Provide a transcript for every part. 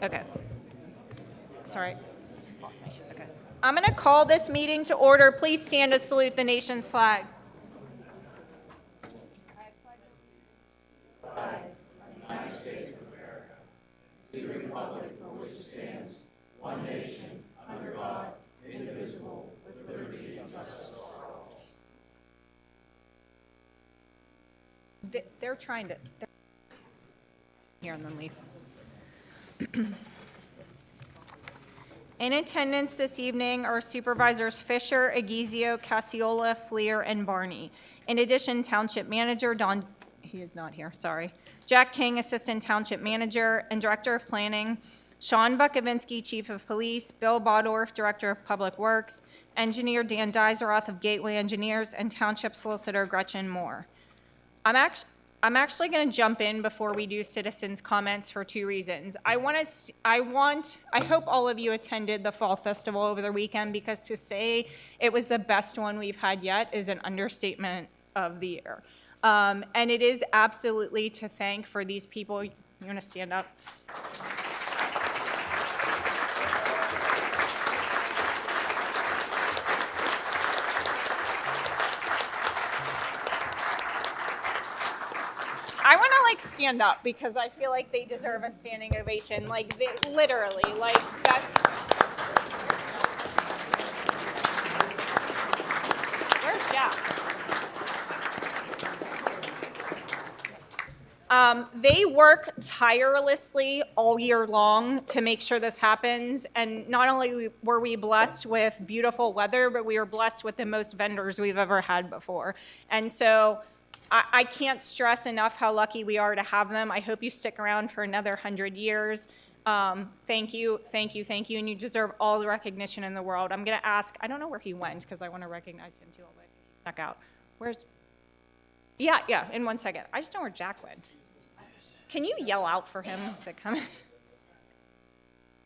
Okay. Sorry. Just lost my shit. Okay. I'm going to call this meeting to order. Please stand to salute the nation's flag. They're trying to here and then leave. In attendance this evening are Supervisors Fisher, Agizio, Casiola, Fleer, and Barney. In addition, Township Manager Don, he is not here, sorry. Jack King, Assistant Township Manager and Director of Planning. Sean Bukovinsky, Chief of Police. Bill Bodorf, Director of Public Works. Engineer Dan Deiseroth of Gateway Engineers, and Township Solicitor Gretchen Moore. I'm actually going to jump in before we do citizens' comments for two reasons. I hope all of you attended the Fall Festival over the weekend, because to say it was the best one we've had yet is an understatement of the year. And it is absolutely to thank for these people. You want to stand up? I want to stand up because I feel like they deserve a standing ovation. Literally, that's. Where's Jack? They work tirelessly all year long to make sure this happens. And not only were we blessed with beautiful weather, but we were blessed with the most vendors we've ever had before. And so I can't stress enough how lucky we are to have them. I hope you stick around for another 100 years. Thank you, thank you, thank you, and you deserve all the recognition in the world. I'm going to ask, I don't know where he went because I want to recognize him too, but he snuck out. Where's, yeah, in 1 second. I just don't know where Jack went. Can you yell out for him to come in?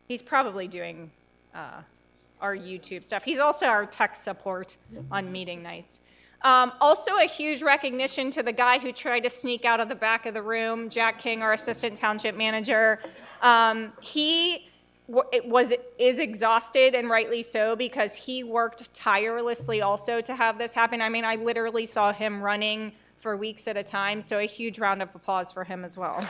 He's probably doing our YouTube stuff. He's also our tech support on meeting nights. Also, a huge recognition to the guy who tried to sneak out of the back of the room, Jack King, our Assistant Township Manager. He is exhausted, and rightly so, because he worked tirelessly also to have this happen. I mean, I literally saw him running for weeks at a time, so a huge round of applause for him as well.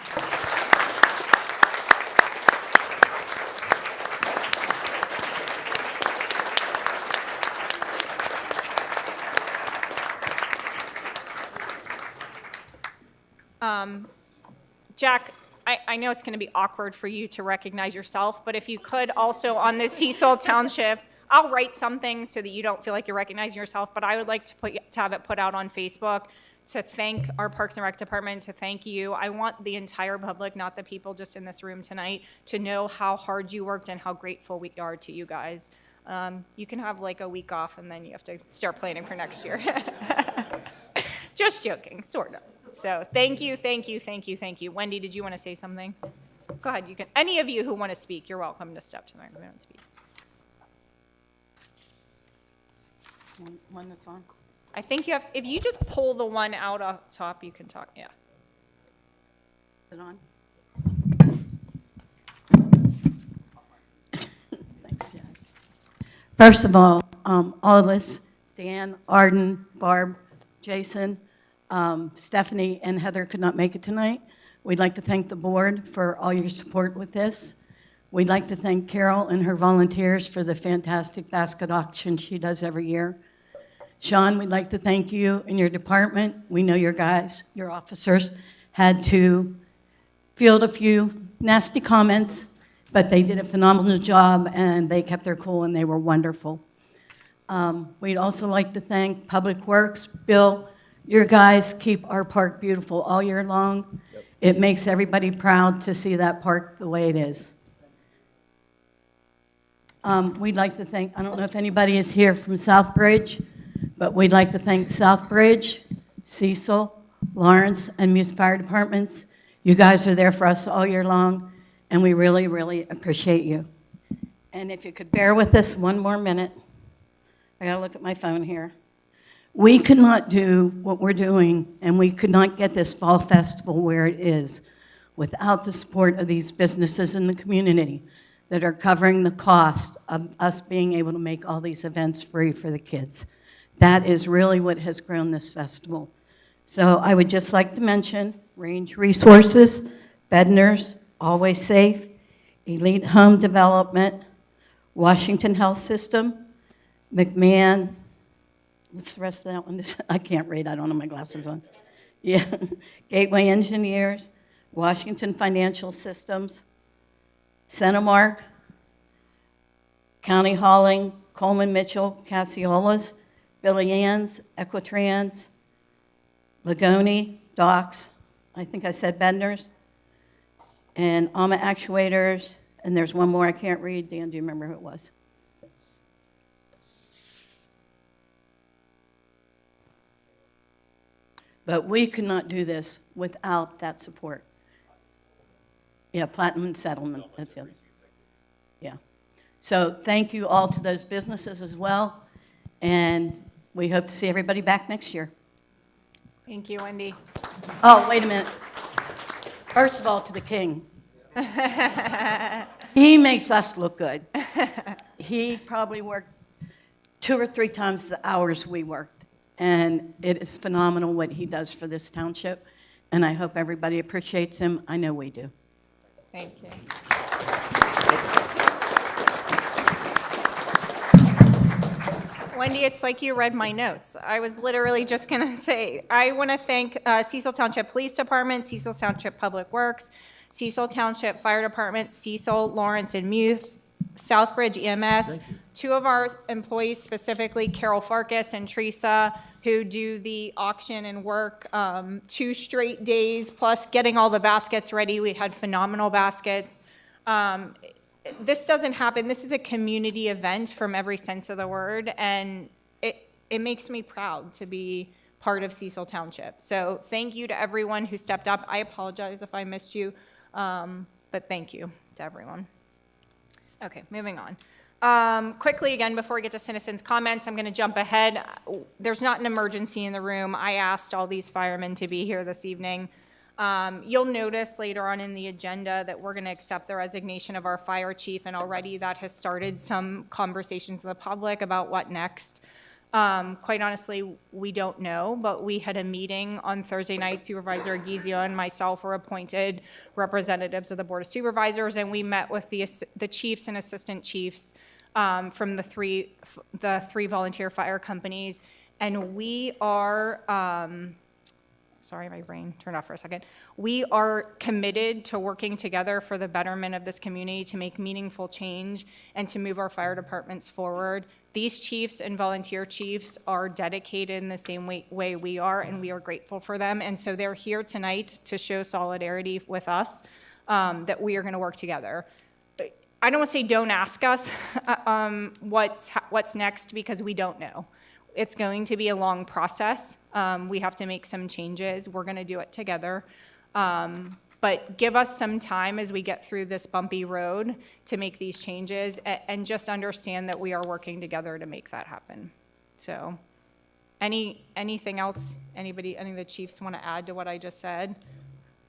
Jack, I know it's going to be awkward for you to recognize yourself, but if you could also on the Cecil Township, I'll write something so that you don't feel like you're recognizing yourself, but I would like to have it put out on Facebook to thank our Parks and Rec department, to thank you. I want the entire public, not the people just in this room tonight, to know how hard you worked and how grateful we are to you guys. You can have a week off and then you have to start planning for next year. Just joking, sort of. So thank you, thank you, thank you, thank you. Wendy, did you want to say something? Go ahead, you can. Any of you who want to speak, you're welcome to step to the microphone and speak. One that's on? I think you have, if you just pull the one out off top, you can talk, yeah. Is it on? Thanks, Jack. First of all of us, Dan, Arden, Barb, Jason, Stephanie, and Heather could not make it tonight. We'd like to thank the board for all your support with this. We'd like to thank Carol and her volunteers for the fantastic basket auction she does every year. Sean, we'd like to thank you and your department. We know your guys, your officers, had to field a few nasty comments, but they did a phenomenal job and they kept their cool and they were wonderful. We'd also like to thank Public Works. Bill, your guys keep our park beautiful all year long. Yep. It makes everybody proud to see that park the way it is. We'd like to thank, I don't know if anybody is here from Southbridge, but we'd like to thank Southbridge, Cecil, Lawrence, and Muse Fire Departments. You guys are there for us all year long, and we really, really appreciate you. And if you could bear with us one more minute. I gotta look at my phone here. We could not do what we're doing, and we could not get this fall festival where it is without the support of these businesses in the community that are covering the cost of us being able to make all these events free for the kids. That is really what has grown this festival. So I would just like to mention Range Resources, Bednar's, Always Safe, Elite Home Development, Washington Health System, McMahon, what's the rest of that one? I can't read, I don't have my glasses on. Yeah, Gateway Engineers, Washington Financial Systems, Centimark, County Hauling, Coleman Mitchell, Cassiola's, Billy Ann's, Equitrans, Lagoni, Docks, I think I said Bednar's, and AMA Actuators, and there's one more I can't read. Dan, do you remember who it was? But we could not do this without that support. Yeah, Platinum Settlement, that's the other. Yeah. So thank you all to those businesses as well, and we hope to see everybody back next year. Thank you, Wendy. Oh, wait a minute. First of all, to the king. He makes us look good. He probably worked 2 or 3 times the hours we worked, and it is phenomenal what he does for this township, and I hope everybody appreciates him. I know we do. Thank you. Wendy, it's like you read my notes. I was literally just going to say, I want to thank Cecil Township Police Department, Cecil Township Public Works, Cecil Township Fire Department, Cecil, Lawrence, and Muse, Southbridge EMS, 2 of our employees specifically, Carol Farkas and Teresa, who do the auction and work 2 straight days, plus getting all the baskets ready. We had phenomenal baskets. This doesn't happen. This is a community event from every sense of the word, and it makes me proud to be part of Cecil Township. So thank you to everyone who stepped up. I apologize if I missed you, but thank you to everyone. Okay, moving on. Quickly again, before we get to citizens' comments, I'm going to jump ahead. There's not an emergency in the room. I asked all these firemen to be here this evening. You'll notice later on in the agenda that we're going to accept the resignation of our fire chief, and already that has started some conversations with the public about what next. Quite honestly, we don't know, but we had a meeting on Thursday night. Supervisor Gizio and myself were appointed representatives of the Board of Supervisors, and we met with the chiefs and assistant chiefs from the three volunteer fire companies, and we are sorry, my brain turned off for a second. We are committed to working together for the betterment of this community, to make meaningful change and to move our fire departments forward. These chiefs and volunteer chiefs are dedicated in the same way we are, and we are grateful for them. And so they're here tonight to show solidarity with us, that we are going to work together. I don't want to say don't ask us what's next, because we don't know. It's going to be a long process. We have to make some changes. We're going to do it together. But give us some time as we get through this bumpy road to make these changes, and just understand that we are working together to make that happen. So anything else, any of the chiefs want to add to what I just said?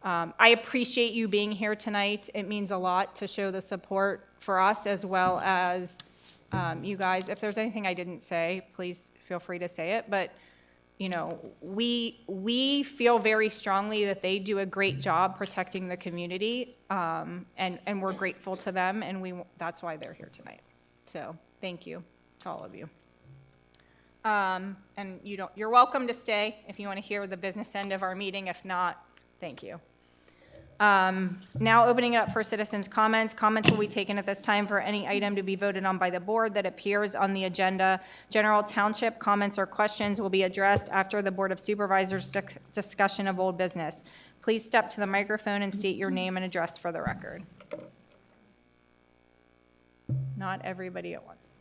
I appreciate you being here tonight. It means a lot to show the support for us, as well as you guys. If there's anything I didn't say, please feel free to say it. But you know, we feel very strongly that they do a great job protecting the community, and we're grateful to them, and that's why they're here tonight. So thank you to all of you. And you're welcome to stay if you want to hear the business end of our meeting. If not, thank you. Now opening it up for citizens' comments. Comments will be taken at this time for any item to be voted on by the board that appears on the agenda. General township comments or questions will be addressed after the Board of Supervisors discussion of old business. Please step to the microphone and state your name and address for the record. Not everybody at once.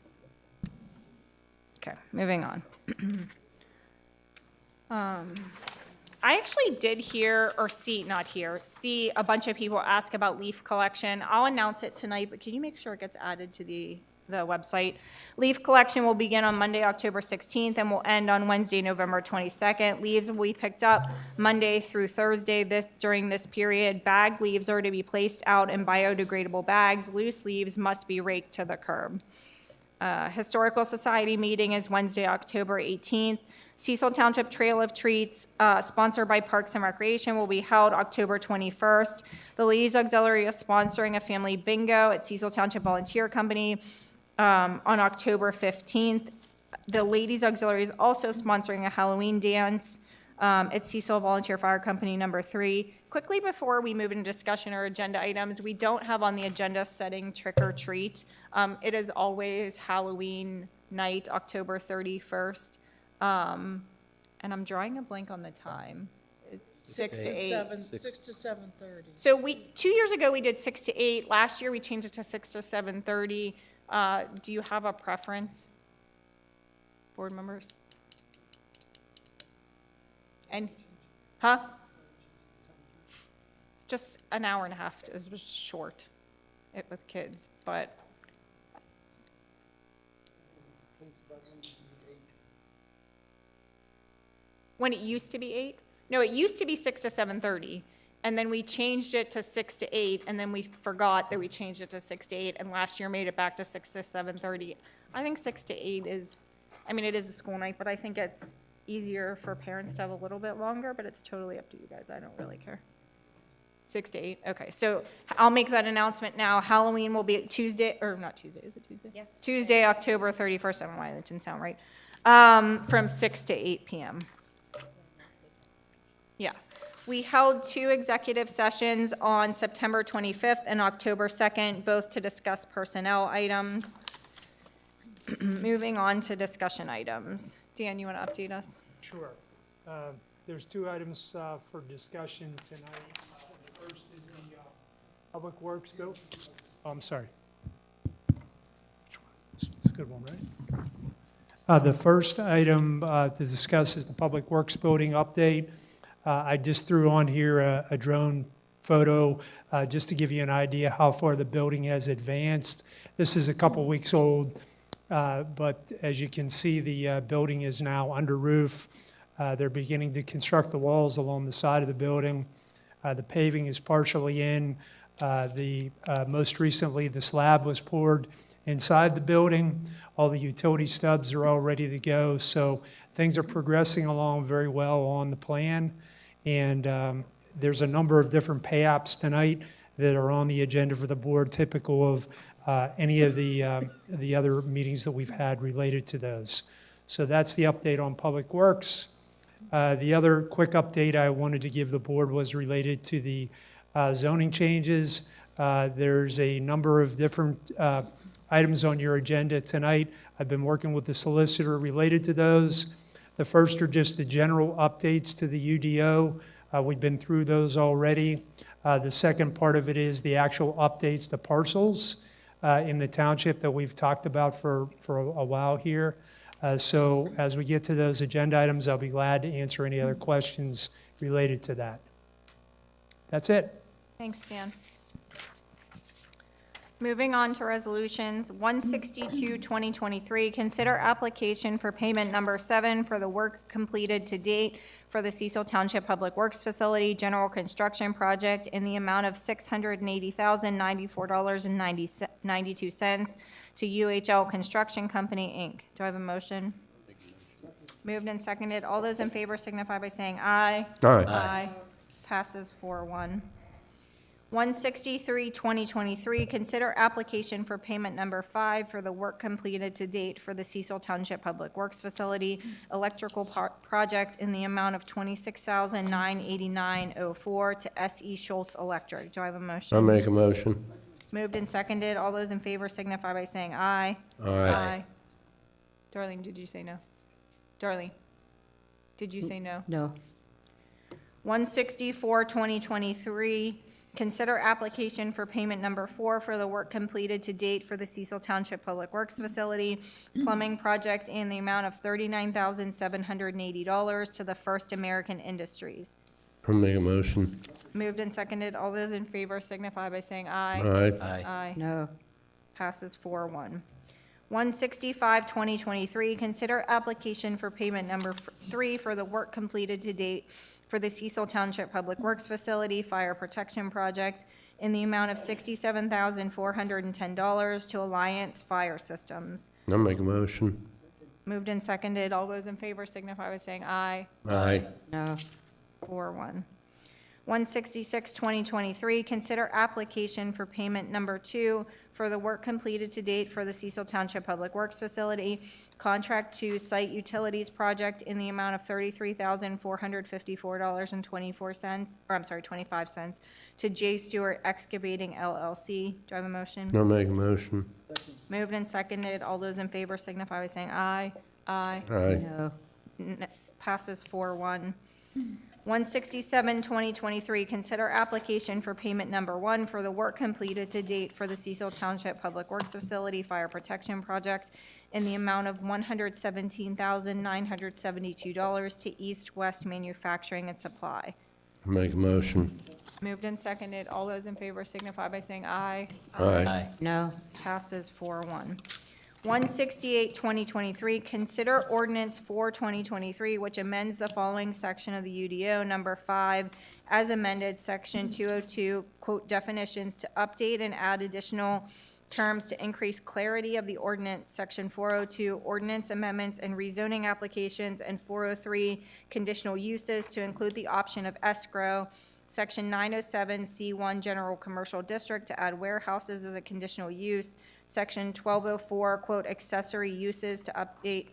Okay, moving on. I actually did hear, or see a bunch of people ask about leaf collection. I'll announce it tonight, but can you make sure it gets added to the the website. Leaf collection will begin on Monday, October 16th, and will end on Wednesday, November 22nd. Leaves will be picked up Monday through Thursday during this period. Bagged leaves are to be placed out in biodegradable bags. Loose leaves must be raked to the curb. Historical Society meeting is Wednesday, October 18th. Cecil Township Trail of Treats, sponsored by Parks and Recreation, will be held October 21st. The Ladies Auxiliary is sponsoring a family bingo at Cecil Township Volunteer Company on October 15th. The Ladies Auxiliary is also sponsoring a Halloween dance at Cecil Volunteer Fire Company number 3. Quickly before we move into discussion or agenda items, we don't have on the agenda setting trick or treat. It is always Halloween night, October 31st. And I'm drawing a blank on the time. 6 to 8. 6 to 7:30. So 2 years ago, we did 6 to 8. Last year, we changed it to 6 to 7:30. Do you have a preference, board members? And, just an hour and a half is short with kids, but. When it used to be 8? No, it used to be 6 to 7:30, and then we changed it to 6 to 8, and then we forgot that we changed it to 6 to 8, and last year made it back to 6 to 7:30. I think 6 to 8 is, it is a school night, but I think it's easier for parents to have a little bit longer, but it's totally up to you guys. I don't really care. 6 to 8, okay. So I'll make that announcement now. Halloween will be Tuesday, or not Tuesday, is it Tuesday? Yeah. Tuesday, October 31st, I don't know why that didn't sound right, from 6 to 8 p.m. Yeah. We held 2 executive sessions on September 25th and October 2nd, both to discuss personnel items. Moving on to discussion items. Dan, you want to update us? Sure. There's 2 items for discussion tonight. The first is the Public Works bill. Oh, I'm sorry. It's a good one, right? The first item to discuss is the Public Works building update. I just threw on here a drone photo just to give you an idea how far the building has advanced. This is a couple weeks old, but as you can see, the building is now under roof. They're beginning to construct the walls along the side of the building. The paving is partially in. Most recently, the slab was poured inside the building. All the utility stubs are all ready to go. So things are progressing along very well on the plan. And there's a number of different pay apps tonight that are on the agenda for the board, typical of any of the other meetings that we've had related to those. So that's the update on Public Works. The other quick update I wanted to give the board was related to the zoning changes. There's a number of different items on your agenda tonight. I've been working with the solicitor related to those. The first are just the general updates to the UDO. We've been through those already. The second part of it is the actual updates to parcels in the township that we've talked about for a while here. So as we get to those agenda items, I'll be glad to answer any other questions related to that. That's it. Thanks, Dan. Moving on to resolutions, 162, 2023, consider application for payment number 7 for the work completed to date for the Cecil Township Public Works Facility General Construction Project in the amount of $680,094.92 to UHL Construction Company, Inc. Do I have a motion? Moved and seconded. All those in favor signify by saying aye. Aye. Passes 4-1. 163, 2023, consider application for payment number 5 for the work completed to date for the Cecil Township Public Works Facility electrical project in the amount of $26,989.04 to S.E. Schultz Electric. Do I have a motion? I'll make a motion. Moved and seconded. All those in favor signify by saying aye. Aye. Darlene, did you say no? Darlene, did you say no? No. 164, 2023, consider application for payment number 4 for the work completed to date for the Cecil Township Public Works Facility plumbing project in the amount of $39,780 to the First American Industries. I'll make a motion. Moved and seconded. All those in favor signify by saying aye. Aye. Aye. No. Passes 4-1. 165, 2023, consider application for payment number 3 for the work completed to date for the Cecil Township Public Works Facility Fire Protection Project in the amount of $67,410 to Alliance Fire Systems. I'll make a motion. Moved and seconded. All those in favor signify by saying aye. Aye. No. 4-1. 166, 2023, consider application for payment number 2 for the work completed to date for the Cecil Township Public Works Facility Contract to Site Utilities Project in the amount of $33,454.24, or I'm sorry, 25 cents, to J. Stewart Excavating LLC. Do I have a motion? I'll make a motion. Moved and seconded. All those in favor signify by saying aye. Aye. Aye. No. Passes 4-1. 167, 2023, consider application for payment number 1 for the work completed to date for the Cecil Township Public Works Facility Fire Protection Project in the amount of $117,972 to East West Manufacturing and Supply. I'll make a motion. Moved and seconded. All those in favor signify by saying aye. Aye. No. Passes 4-1. 168, 2023, consider ordinance 4, 2023, which amends the following section of the UDO, number 5, as amended, section 202, quote, definitions to update and add additional terms to increase clarity of the ordinance, section 402, ordinance amendments and rezoning applications, and 403, conditional uses to include the option of escrow, section 907, C1, general commercial district to add warehouses as a conditional use, section 1204, quote, accessory uses to update,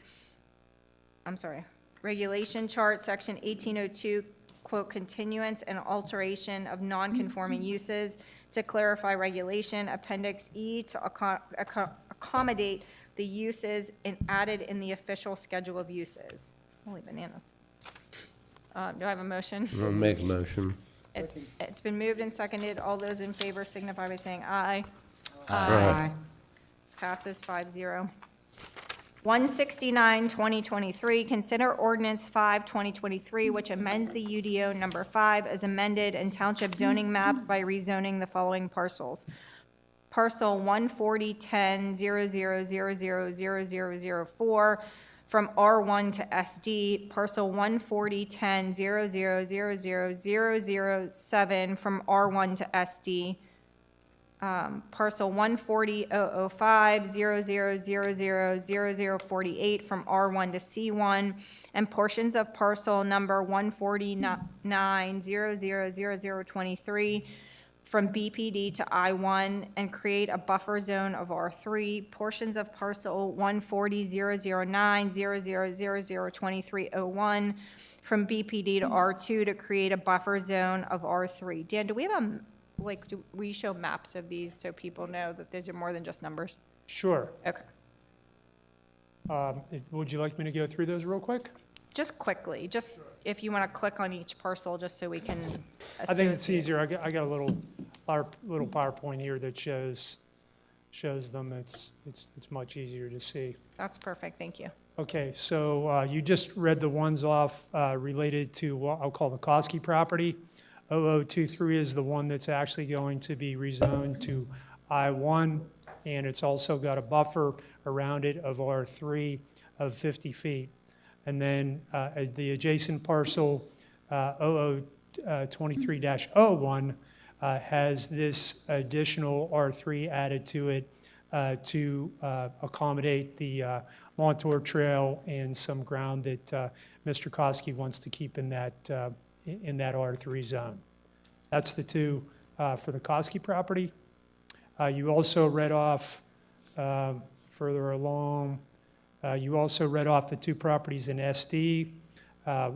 regulation chart, section 1802, quote, continuance and alteration of non-conforming uses to clarify regulation, appendix E to accommodate the uses and added in the official schedule of uses. Holy bananas. Do I have a motion? I'll make a motion. It's been moved and seconded. All those in favor signify by saying aye. Aye. Passes 5-0. 169, 2023, consider ordinance 5, 2023, which amends the UDO number 5 as amended and township zoning map by rezoning the following parcels. Parcel 1401000000004 from R1 to SD, parcel 14010000007 from R1 to SD, parcel 140.005.000000048 from R1 to C1, and portions of parcel number 149.0000023 from BPD to I1, and create a buffer zone of R3, portions of parcel 140.009.000002301 from BPD to R2 to create a buffer zone of R3. Dan, do we have do we show maps of these so people know that these are more than just numbers? Sure. Okay. Would you like me to go through those real quick? Just quickly, just if you want to click on each parcel, just so we can. I think it's easier. I got a little PowerPoint here that shows them. It's much easier to see. That's perfect, thank you. Okay, so you just read the ones off related to what I'll call the Koski property. 0023 is the one that's actually going to be rezoned to I1, and it's also got a buffer around it of R3 of 50 feet. And then the adjacent parcel 0023-01 has this additional R3 added to it to accommodate the Montour Trail and some ground that Mr. Koski wants to keep in that R3 zone. That's the two for the Koski property. You also read off further along, you also read off the two properties in SD, the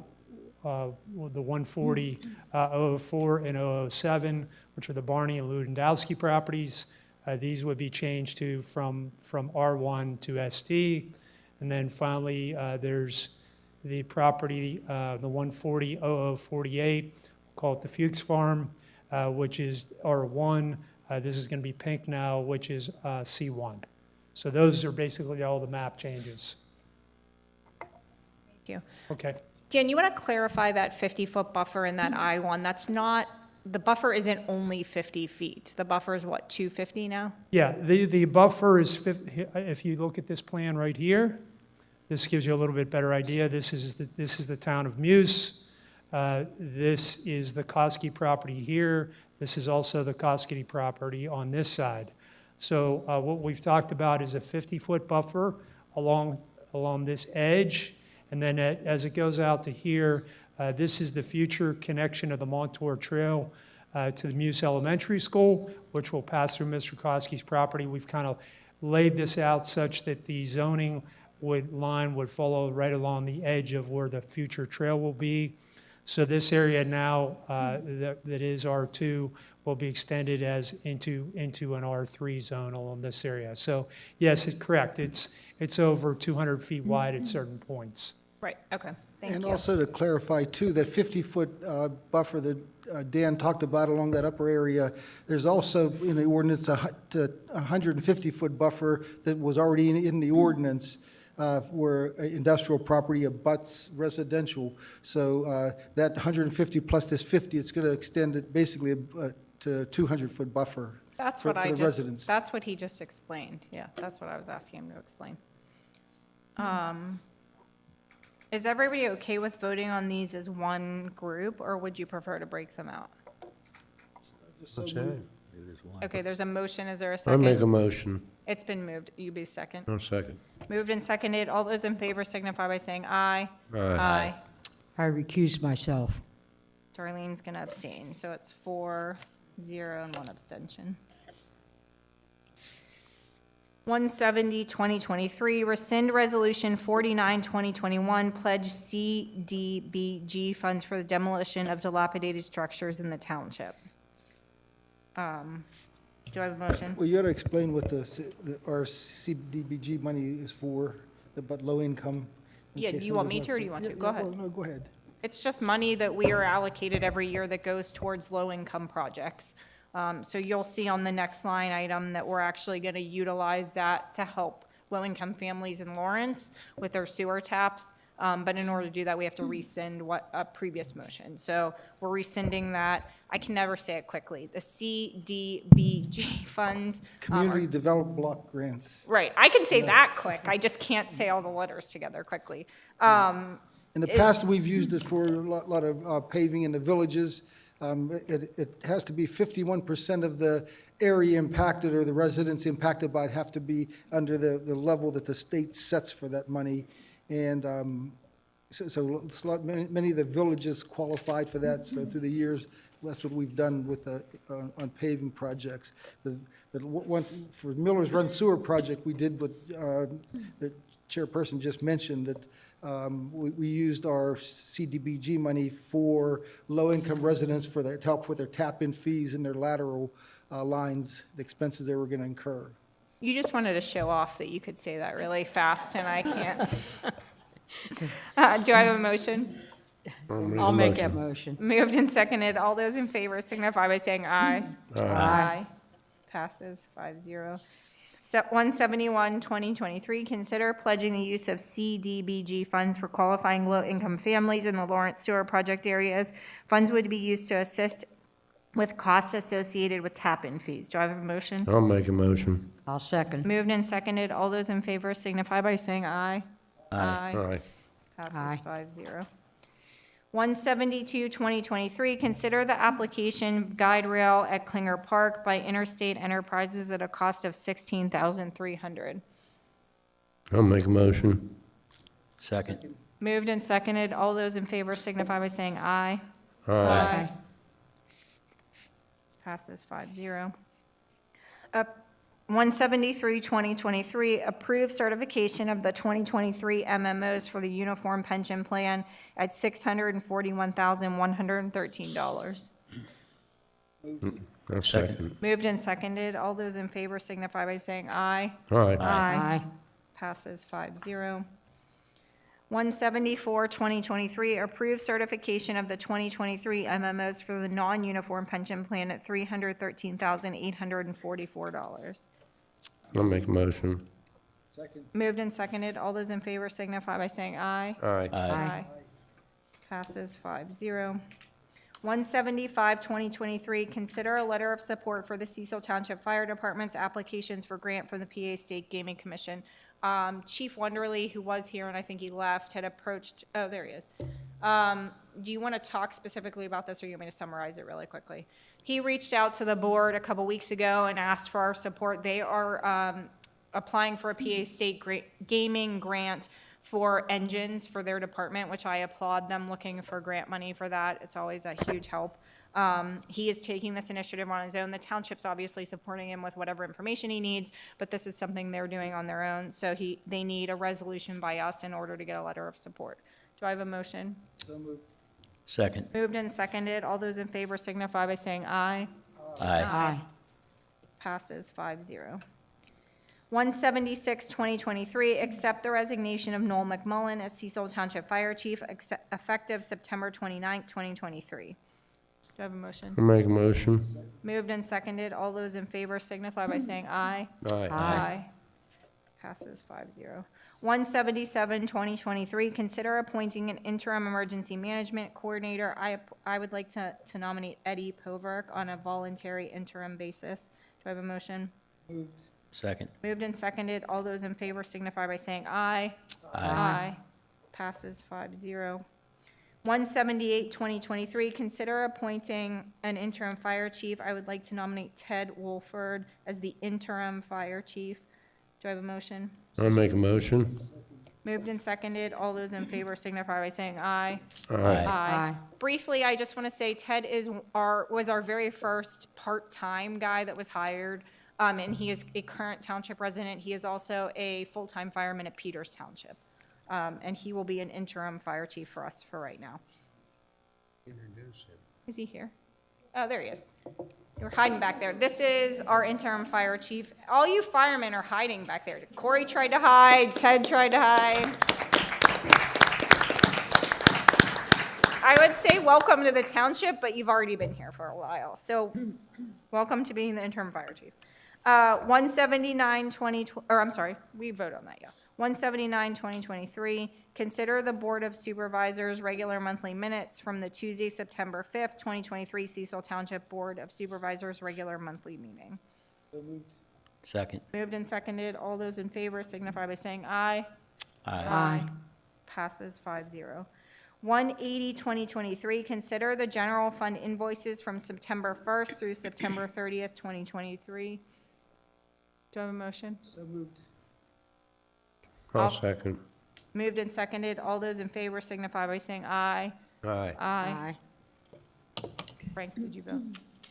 140.004 and 007, which are the Barney and Ludendowski properties. These would be changed to from R1 to SD. And then finally, there's the property, the 140.0048, call it the Fuchs Farm, which is R1. This is going to be pink now, which is C1. So those are basically all the map changes. Thank you. Okay. Dan, you want to clarify that 50-foot buffer in that I1? That's not the buffer isn't only 50 feet. The buffer is what, 250 now? Yeah, the buffer is, if you look at this plan right here, this gives you a little bit better idea. This is the town of Muse. This is the Koski property here. This is also the Koski property on this side. So what we've talked about is a 50-foot buffer along this edge, and then as it goes out to here, this is the future connection of the Montour Trail to the Muse Elementary School, which will pass through Mr. Koski's property. We've kind of laid this out such that the zoning line would follow right along the edge of where the future trail will be. So this area now that is R2 will be extended as into an R3 zone along this area. So yes, it's correct. It's over 200 feet wide at certain points. Right, okay, thank you. And also to clarify too, that 50-foot buffer that Dan talked about along that upper area, there's also in the ordinance a 150-foot buffer that was already in the ordinance where industrial property abuts residential. So that 150 plus this 50, it's going to extend it basically to a 200-foot buffer. That's for what I the just, residents. that's what he just explained. Yeah, that's what I was asking him to explain. Is everybody okay with voting on these as one group, or would you prefer to break them out? Okay, there's a motion. Is there a I make a second? motion. It's been moved. You be second. I'll second. Moved and seconded. All those in favor signify by saying aye. Aye. I recuse myself. Darlene's going to abstain, so it's 4-0 and 1 abstention. 170, 2023, rescind Resolution 49, 2021, pledge CDBG funds for the demolition of dilapidated structures in the township. Do I have a motion? Well, you got to explain what our CDBG money is for, but low income. in Yeah, case do you want me somebody's to, or do you want not- to? Yeah, Go yeah, ahead. well, no, go ahead. It's just money that we are allocated every year that goes towards low-income projects. So you'll see on the next line item that we're actually going to utilize that to help low-income families in Lawrence with their sewer taps. But in order to do that, we have to rescind a previous motion. So we're rescinding that. I can never say it quickly. The CDBG funds. Community Development Block Grants. Right. I can say that quick. I just can't say all the letters together quickly. In the past, we've used it for a lot of paving in the villages. It has to be 51% of the area impacted or the residents impacted by it have to be under the level that the state sets for that money. And so many of the villages qualified for that. So through the years, that's what we've done with on paving projects. For Miller's Run Sewer project, we did what the chairperson just mentioned, that we used our CDBG money for low-income residents to help with their tap-in fees and their lateral lines, the expenses they were going to incur. You just wanted to show off that you could say that really fast, and I can't. Do I have a motion? I'll make that motion. Moved and seconded. All those in favor signify by saying aye. Aye. Passes 5-0. So 171, 2023, consider pledging the use of CDBG funds for qualifying low-income families in the Lawrence Sewer Project areas. Funds would be used to assist with costs associated with tap-in fees. Do I have a motion? I'll make a motion. I'll second. Moved and seconded. All those in favor signify by saying aye. Aye. Passes Aye. 5-0. 172, 2023, consider the application guide rail at Klinger Park by Interstate Enterprises at a cost of $16,300. I'll make a motion. Second. Moved and seconded. All those in favor signify by saying aye. Aye. Passes 5-0. 173, 2023, approve certification of the 2023 MMOs for the Uniform Pension Plan at $641,113. I'll second. Moved and seconded. All those in favor signify by saying aye. Aye. Aye. Passes 5-0. 174, 2023, approve certification of the 2023 MMOs for the non-uniform pension plan at $313,844. I'll make a motion. Second. Moved and seconded. All those in favor signify by saying aye. Aye. Aye. Passes 5-0. 175, 2023, consider a letter of support for the Cecil Township Fire Department's applications for grant from the PA State Gaming Commission. Chief Wonderly, who was here and I think he left, had approached, oh, there he is. Do you want to talk specifically about this, or you want me to summarize it really quickly? He reached out to the board a couple weeks ago and asked for our support. They are applying for a PA State gaming grant for engines for their department, which I applaud them looking for grant money for that. It's always a huge help. He is taking this initiative on his own. The township's obviously supporting him with whatever information he needs, but this is something they're doing on their own. So they need a resolution by us in order to get a letter of support. Do I have a motion? So moved. Second. Moved and seconded. All those in favor signify by saying aye. Aye. Passes 5-0. 176, 2023, accept the resignation of Noel McMullen as Cecil Township Fire Chief effective September 29, 2023. Do I have a motion? I'll make a motion. Moved and seconded. All those in favor signify by saying aye. Aye. Passes 5-0. 177, 2023, consider appointing an interim emergency management coordinator. I would like to nominate Eddie Poverk on a voluntary interim basis. Do I have a motion? Moved. Second. Moved and seconded. All those in favor signify by saying aye. Aye. Passes 5-0. 178, 2023, consider appointing an interim fire chief. I would like to nominate Ted Wolford as the interim fire chief. Do I have a motion? I'll make a motion. Moved and seconded. All those in favor signify by saying aye. Aye. Aye. Briefly, I just want to say Ted was our very first part-time guy that was hired, and he is a current township resident. He is also a full-time fireman at Peters Township, and he will be an interim fire chief for us for right now. Introduce him. Is he here? Oh, there he is. You're hiding back there. This is our interim fire chief. All you firemen are hiding back there. Corey tried to hide. Ted tried to hide. I would say welcome to the township, but you've already been here for a while. So welcome to being the interim fire chief. 179, 2020, or I'm sorry, we vote on that, yeah. 179, 2023, consider the Board of Supervisors regular monthly minutes from the Tuesday, September 5th, 2023 Cecil Township Board of Supervisors regular monthly meeting. So moved. Second. Moved and seconded. All those in favor signify by saying aye. Aye. Passes 5-0. 180, 2023, consider the general fund invoices from September 1st through September 30th, 2023. Do I have a motion? So moved. I'll second. Moved and seconded. All those in favor signify by saying aye. Aye. Aye. Frank, did you vote?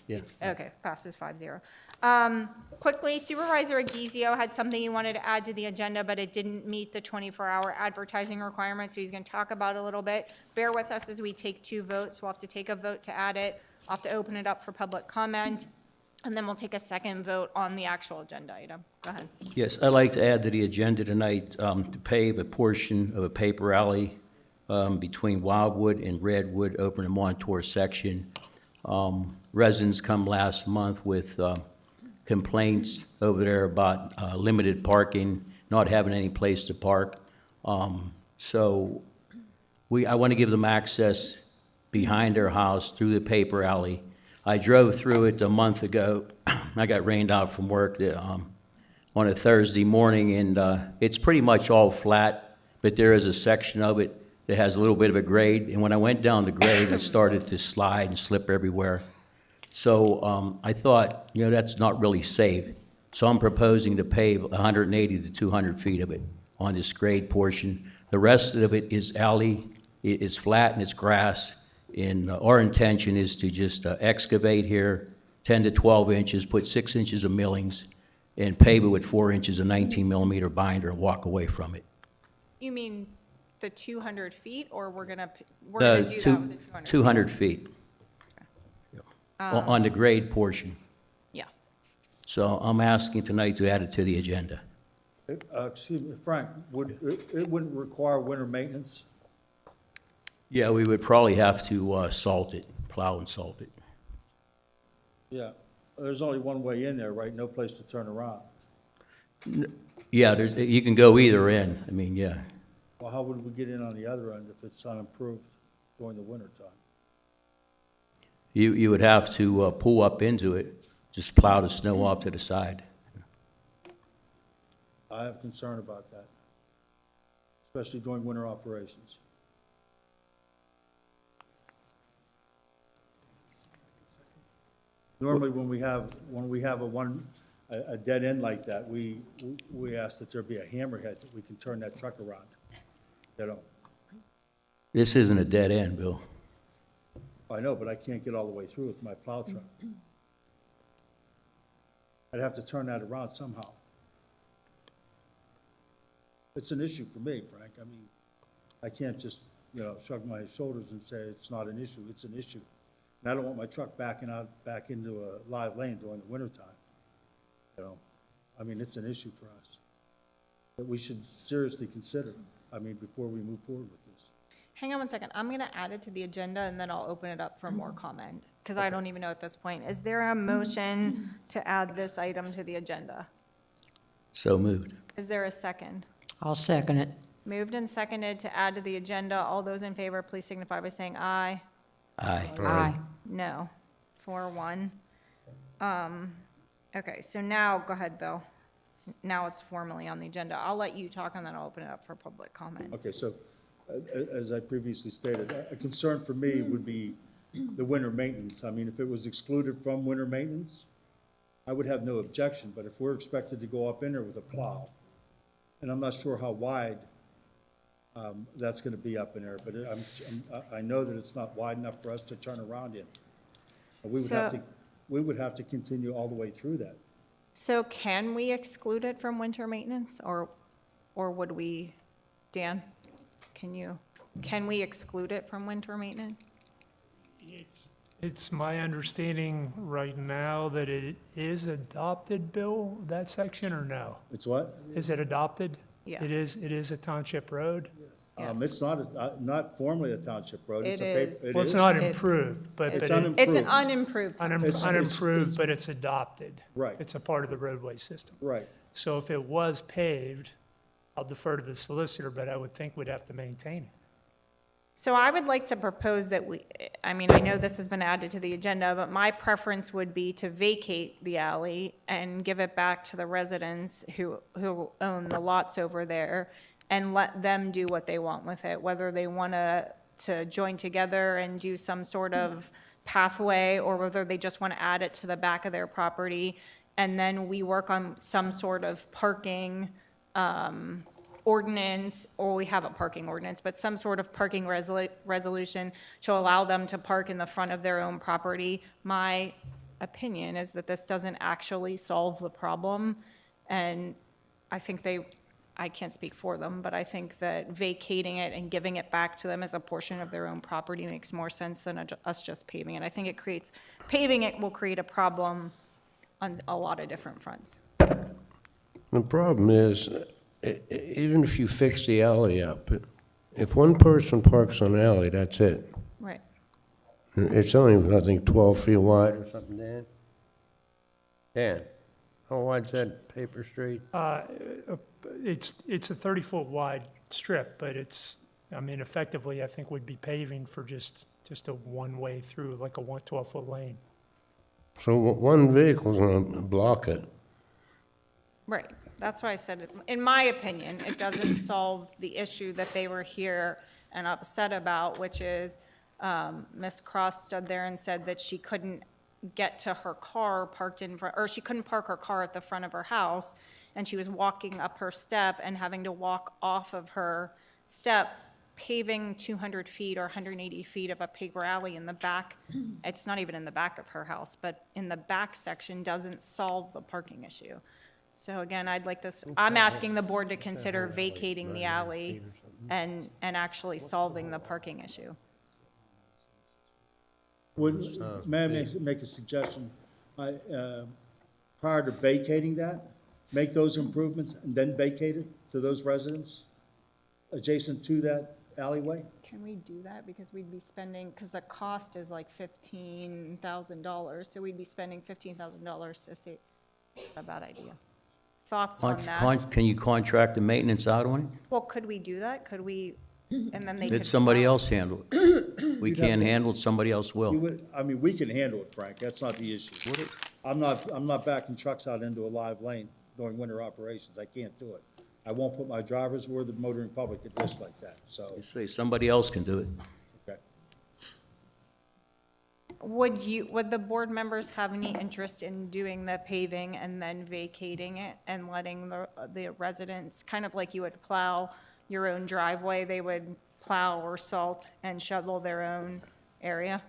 Yeah. Okay, passes 5-0. Quickly, Supervisor Aguizio had something he wanted to add to the agenda, but it didn't meet the 24-hour advertising requirement, so he's going to talk about it a little bit. Bear with us as we take 2 votes. We'll have to take a vote to add it. I'll have to open it up for public comment, and then we'll take a second vote on the actual agenda item. Go ahead. Yes, I'd like to add to the agenda tonight to pave a portion of a paper alley between Wildwood and Redwood over in the Montour section. Residents come last month with complaints over there about limited parking, not having any place to park. So I want to give them access behind their house through the paper alley. I drove through it a month ago. I got rained out from work on a Thursday morning, and it's pretty much all flat, but there is a section of it that has a little bit of a grade. And when I went down the grade, it started to slide and slip everywhere. So I thought, that's not really safe. So I'm proposing to pave 180 to 200 feet of it on this grade portion. The rest of it is alley, it is flat and it's grass. And our intention is to just excavate here 10 to 12 inches, put 6 inches of millings, and pave it with 4 inches of 19 millimeter binder and walk away from it. You mean the 200 feet, or we're gonna do that with the 200? 200 feet. On the grade portion. Yeah. So I'm asking tonight to add it to the agenda. Excuse me, Frank, it wouldn't require winter maintenance? Yeah, we would probably have to salt it, plow and salt it. Yeah, there's only one way in there, right? No place to turn around. Yeah, you can go either end. I mean, yeah. Well, how would we get in on the other end if it's unimproved during the winter time? You would have to pull up into it, just plow the snow off to the side. I have concern about that, especially during winter operations. Normally, when we have a dead end like that, we ask that there be a hammerhead that we can turn that truck around. You know, This isn't a dead end, Bill. I know, but I can't get all the way through with my plow truck. I'd have to turn that around somehow. It's an issue for me, Frank. I mean, I can't just, shrug my shoulders and say it's not an issue. It's an issue. And I don't want my truck backing out back into a live lane during the wintertime. I mean, it's an issue for us that we should seriously consider, before we move forward with this. Hang on one second. I'm going to add it to the agenda, and then I'll open it up for more comment, because I don't even know at this point. Is there a motion to add this item to the agenda? So moved. Is there a second? I'll second it. Moved and seconded to add to the agenda. All those in favor, please signify by saying aye. Aye. Aye. No. 4-1. Okay, so now, go ahead, Bill. Now it's formally on the agenda. I'll let you talk, and then I'll open it up for public comment. Okay, so, as I previously stated, a concern for me would be the winter maintenance. I mean, if it was excluded from winter maintenance, I would have no objection, but if we're expected to go up in there with a plow, and I'm not sure how wide that's gonna be up in there, but I know that it's not wide enough for us to turn around in. We would have to continue all the way through that. So can we exclude it from winter maintenance, or would we, Dan, can we exclude it from winter maintenance? It's my understanding right now that it is adopted, Bill, that section, or no? It's what? Is it adopted? Yeah. It is a township road? Yes. It's not formally a township road. It's It a is. paper. Well, it's not improved, but It's it- It's an unimproved. It's- unimproved, but it's adopted. Right. It's a part of the roadway system. Right. So if it was paved, I'll defer to the solicitor, but I would think we'd have to maintain it. So I would like to propose that I know this has been added to the agenda, but my preference would be to vacate the alley and give it back to the residents who own the lots over there, and let them do what they want with it, whether they want to join together and do some sort of pathway, or whether they just want to add it to the back of their property. And then we work on some sort of parking ordinance, or we have a parking ordinance, but some sort of parking resolution to allow them to park in the front of their own property. My opinion is that this doesn't actually solve the problem, and I think I can't speak for them, but I think that vacating it and giving it back to them as a portion of their own property makes more sense than us just paving it. I think paving it will create a problem on a lot of different fronts. The problem is, even if you fix the alley up, if one person parks on the alley, that's it. Right. It's only, I think, 12 feet wide or something, Dan? Dan, how wide's that paper street? It's a 30-foot wide strip, but effectively, I think we'd be paving for just a one-way through, like a 12-foot lane. So one vehicle's gonna block it. Right. That's why I said, in my opinion, it doesn't solve the issue that they were here and upset about, which is Ms. Cross stood there and said that she couldn't get to her car parked in front, or she couldn't park her car at the front of her house, and she was walking up her step and having to walk off of her step, paving 200 feet or 180 feet of a paper alley in the back. It's not even in the back of her house, but in the back section doesn't solve the parking issue. So again, I'm asking the board to consider vacating the alley and actually solving the parking issue. May I make a suggestion? Prior to vacating that, make those improvements and then vacate it to those residents adjacent to that alleyway? Can we do that? Because we'd be spending, because the cost is like $15,000, so we'd be spending $15,000 to see. A bad idea. Thoughts on that? Can you contract the maintenance out on it? Well, could we do that? Could we And then they could. Let somebody plow. else handle it. We can't handle it, somebody else You will. would, I mean, we can handle it, Frank, that's not the issue. I'm not backing trucks out into a live lane during winter operations, I can't do it. I won't put my drivers or the motoring public at risk like that, so, You say somebody else can do it. okay. Would the board members have any interest in doing the paving and then vacating it and letting the residents, kind of like you would plow your own driveway, they would plow or salt and shovel their own area?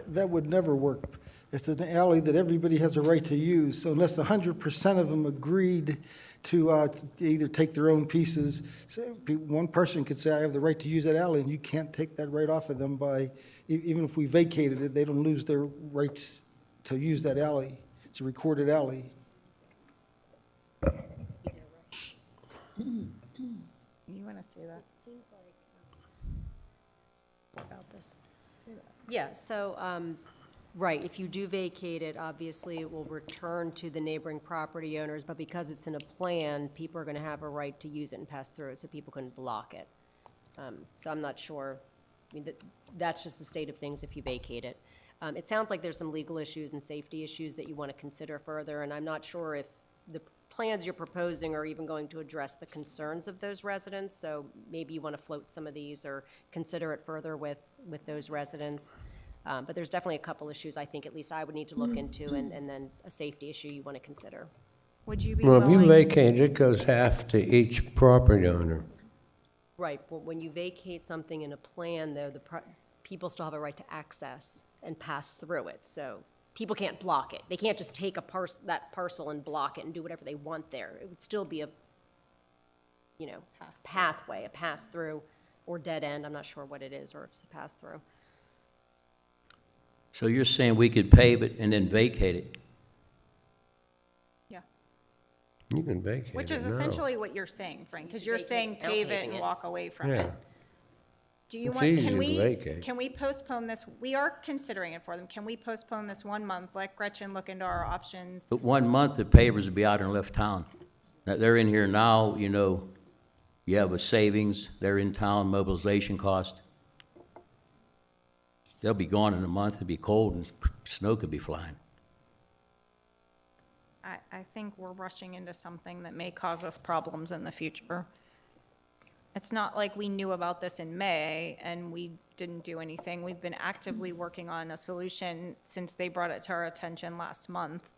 That would never work. It's an alley that everybody has a right to use, so unless 100% of them agreed to either take their own pieces, one person could say, I have the right to use that alley, and you can't take that right off of them by, even if we vacated it, they don't lose their rights to use that alley. It's a recorded alley. You want to say that? Seems like, About this? Say that. yeah, so, right, if you do vacate it, obviously it will return to the neighboring property owners, but because it's in a plan, people are gonna have a right to use it and pass through it, so people couldn't block it. So I'm not sure, I mean, that's just the state of things if you vacate it. It sounds like there's some legal issues and safety issues that you want to consider further, and I'm not sure if the plans you're proposing are even going to address the concerns of those residents, so maybe you want to float some of these or consider it further with those residents. But there's definitely a couple issues I think at least I would need to look into, and then a safety issue you want to consider. Would you be Well, if you willing? vacate, it goes half to each property owner. Right, but when you vacate something in a plan, though, people still have a right to access and pass through it, so people can't block it. They can't just take that parcel and block it and do whatever they want there. It would still be a, pathway, a pass-through, or dead end, I'm not sure what it is, or if it's a pass-through. So you're saying we could pave it and then vacate it? Yeah, You can vacate which it is now. essentially what you're saying, Frank, because you're Vacate saying without pave it paving and it. walk away from Yeah. it. Do you It's want, easy can to we, vacate. can we postpone this? We are considering it for them. Can we postpone this 1 month? Let Gretchen look into our options. But 1 month, the pavers will be out and left town. Now, they're in here now, you have a savings, they're in town, mobilization cost. They'll be gone in a month, it'll be cold, and snow could be flying. I think we're rushing into something that may cause us problems in the future. It's not like we knew about this in May and we didn't do anything. We've been actively working on a solution since they brought it to our attention last month.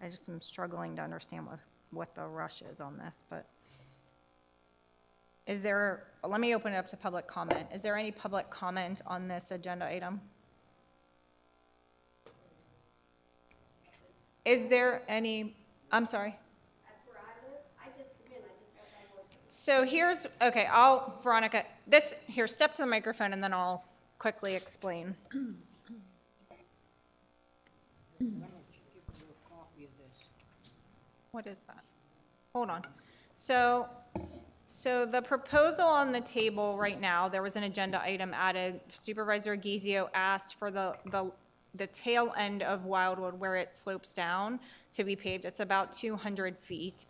I just am struggling to understand what the rush is on this, but let me open it up to public comment. Is there any public comment on this agenda item? Is there any, I'm sorry? That's where I live. I just come in, I just got my work. So okay, Veronica, here, step to the microphone and then I'll quickly explain. What is that? Hold on. So the proposal on the table right now, there was an agenda item added. Supervisor Gizio asked for the tail end of Wildwood where it slopes down to be paved. It's about 200 feet.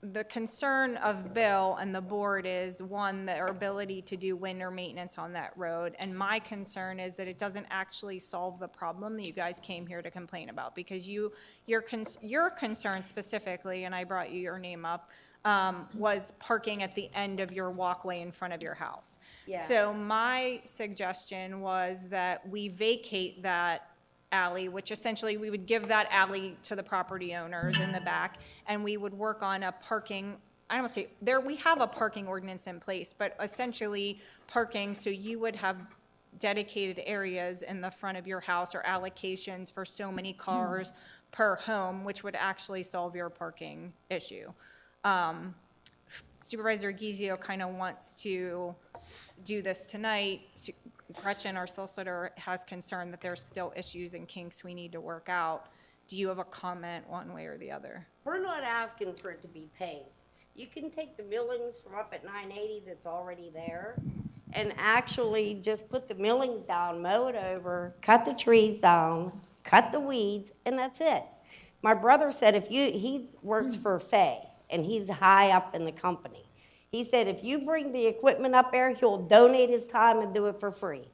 The concern of Bill and the board is, one, their ability to do winter maintenance on that road. And my concern is that it doesn't actually solve the problem that you guys came here to complain about. Because your concern specifically, and I brought your name up, was parking at the end of your walkway in front of your house. Yes. So my suggestion was that we vacate that alley, which essentially we would give that alley to the property owners in the back, and we would work on a parking, I don't want to say, we have a parking ordinance in place, but essentially parking, so you would have dedicated areas in the front of your house or allocations for so many cars per home, which would actually solve your parking issue. Supervisor Gizio kind of wants to do this tonight. Gretchen, our solicitor, has concern that there's still issues and kinks we need to work out. Do you have a comment one way or the other? We're not asking for it to be paved. You can take the millings from up at 980 that's already there and actually just put the millings down, mow it over, cut the trees down, cut the weeds, and that's it. My brother said he works for Fay, and he's high up in the company. He said if you bring the equipment up there, he'll donate his time and do it for free.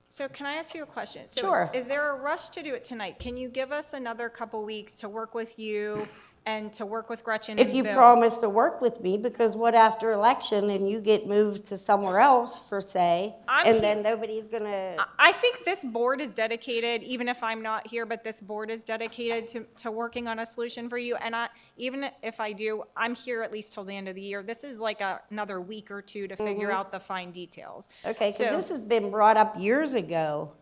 So can I ask you a question? So Sure. Is there a rush to do it tonight? Can you give us another couple weeks to work with you and to work with Gretchen and If you Bill? promise to work with me, because what after election and you get moved to somewhere else for say, and then nobody's gonna, I think this board is dedicated, even if I'm not here, but this board is dedicated to working on a solution for you. And even if I do, I'm here at least till the end of the year. This is like another week or two to figure out the fine details. okay, So- because this has been brought up years ago,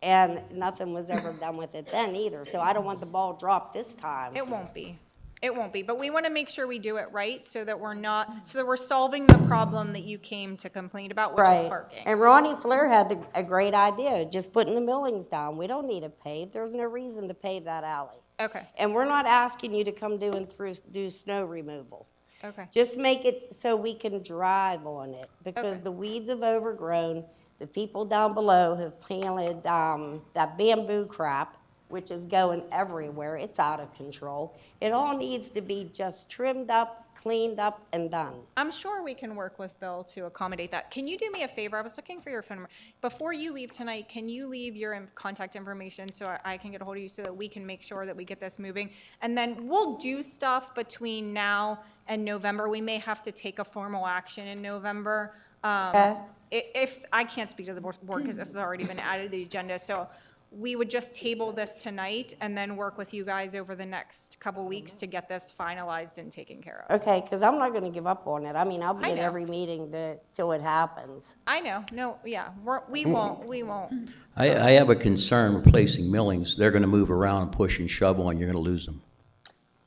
and nothing was ever done with it then either, so I don't want the ball dropped this time. It won't be. It won't be, but we want to make sure we do it right so that we're solving the problem that you came to complain about, which is Right, parking. and Ronnie Flair had a great idea, just putting the millings down. We don't need it paved, there's no reason to pave that alley. Okay, And we're not asking you to come do snow removal. okay. Just make it so we can drive on it, because Okay. the weeds have overgrown. The people down below have planted, that bamboo crap, which is going everywhere. It's out of control. It all needs to be just trimmed up, cleaned up, and done. I'm sure we can work with Bill to accommodate that. Can you do me a favor? I was looking for your phone number. Before you leave tonight, can you leave your contact information so I can get a hold of you so that we can make sure that we get this moving? And then we'll do stuff between now and November. We may have to take a formal action in November. Okay. If, I can't speak to the board because this has already been added to the agenda, so we would just table this tonight and then work with you guys over the next couple weeks to get this finalized and taken care of. Okay, because I'm not going to give up on it. I mean, I'll be I at know. every meeting till it happens. I know, no, yeah, we won't. I have a concern replacing millings. They're gonna move around, push and shovel, and you're gonna lose them.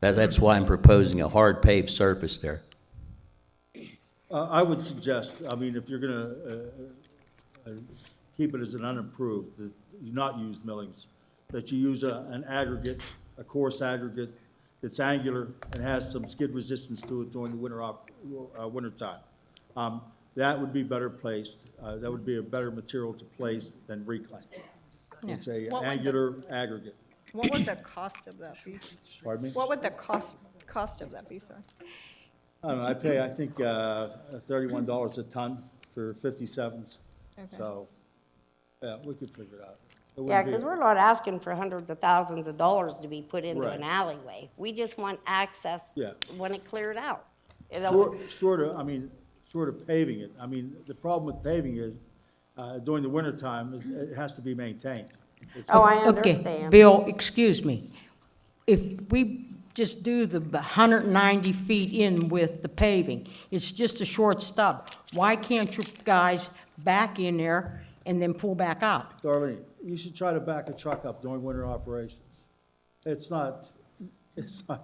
That's why I'm proposing a hard paved surface there. I would suggest, I mean, if you're gonna keep it as an unimproved, that you not use millings, that you use an aggregate, a coarse aggregate that's angular and has some skid resistance to it during the winter time. That would be better placed. That would be a better material to place than reclaim. It's a What would the- angular aggregate. What would the cost of that be? Pardon me? What would the cost of that be, sir? I don't know, I pay, I think, $31 a ton for 57s. Okay. So, yeah, we could figure it out. It Yeah, wouldn't be- because we're not asking for hundreds of thousands of dollars to be put into Right. an alleyway. We just want access Yeah. when it cleared out. It Short always- short of paving it. I mean, the problem with paving is, during the winter time, it has to be maintained. It's- Oh, I Okay, understand. Bill, excuse me. If we just do the 190 feet in with the paving, it's just a short stub. Why can't you guys back in there and then pull back out? Darlene, you should try to back a truck up during winter operations. It's not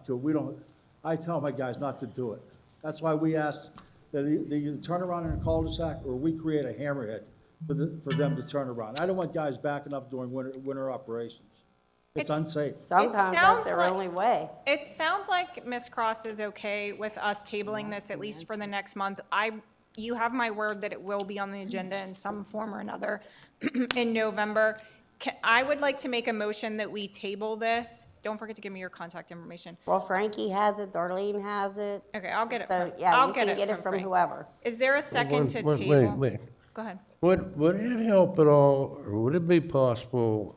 good. I tell my guys not to do it. That's why we ask that they either turn around in a cul-de-sac or we create a hammerhead for them to turn around. I don't want guys backing up during winter operations. It's unsafe. Sometimes sounds that's their like- only way. It sounds like Ms. Cross is okay with us tabling this at least for the next month. You have my word that it will be on the agenda in some form or another in November. I would like to make a motion that we table this. Don't forget to give me your contact information. Well, Frankie has it, Darlene has it. Okay, I'll get it So, from, yeah, I'll you get can get it from Frank. whoever. Is there a second to Wait, table? wait. Go ahead. Would it help at all, or would it be possible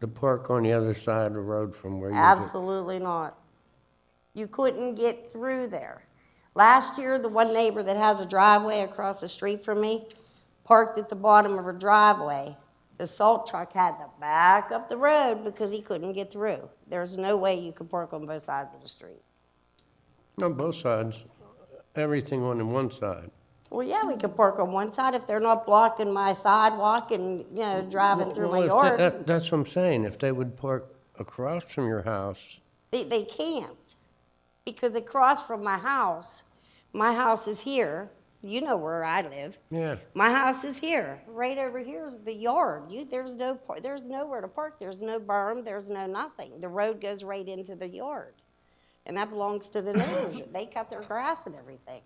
to park on the other side of the road from where you live? Absolutely not. You couldn't get through there. Last year, the one neighbor that has a driveway across the street from me parked at the bottom of her driveway. The salt truck had to back up the road because he couldn't get through. There's no way you could park on both sides of the street. No, both sides, everything on the one side. Well, yeah, we could park on one side if they're not blocking my sidewalk and, driving through my Well, if yard. that's what I'm saying, if they would park across from your house, They can't, because across from my house is here. You know where I live. yeah. My house is here. Right over here is the yard. There's nowhere to park. There's no berm. There's no nothing. The road goes right into the yard. And that belongs to the neighbors. They cut their grass and everything.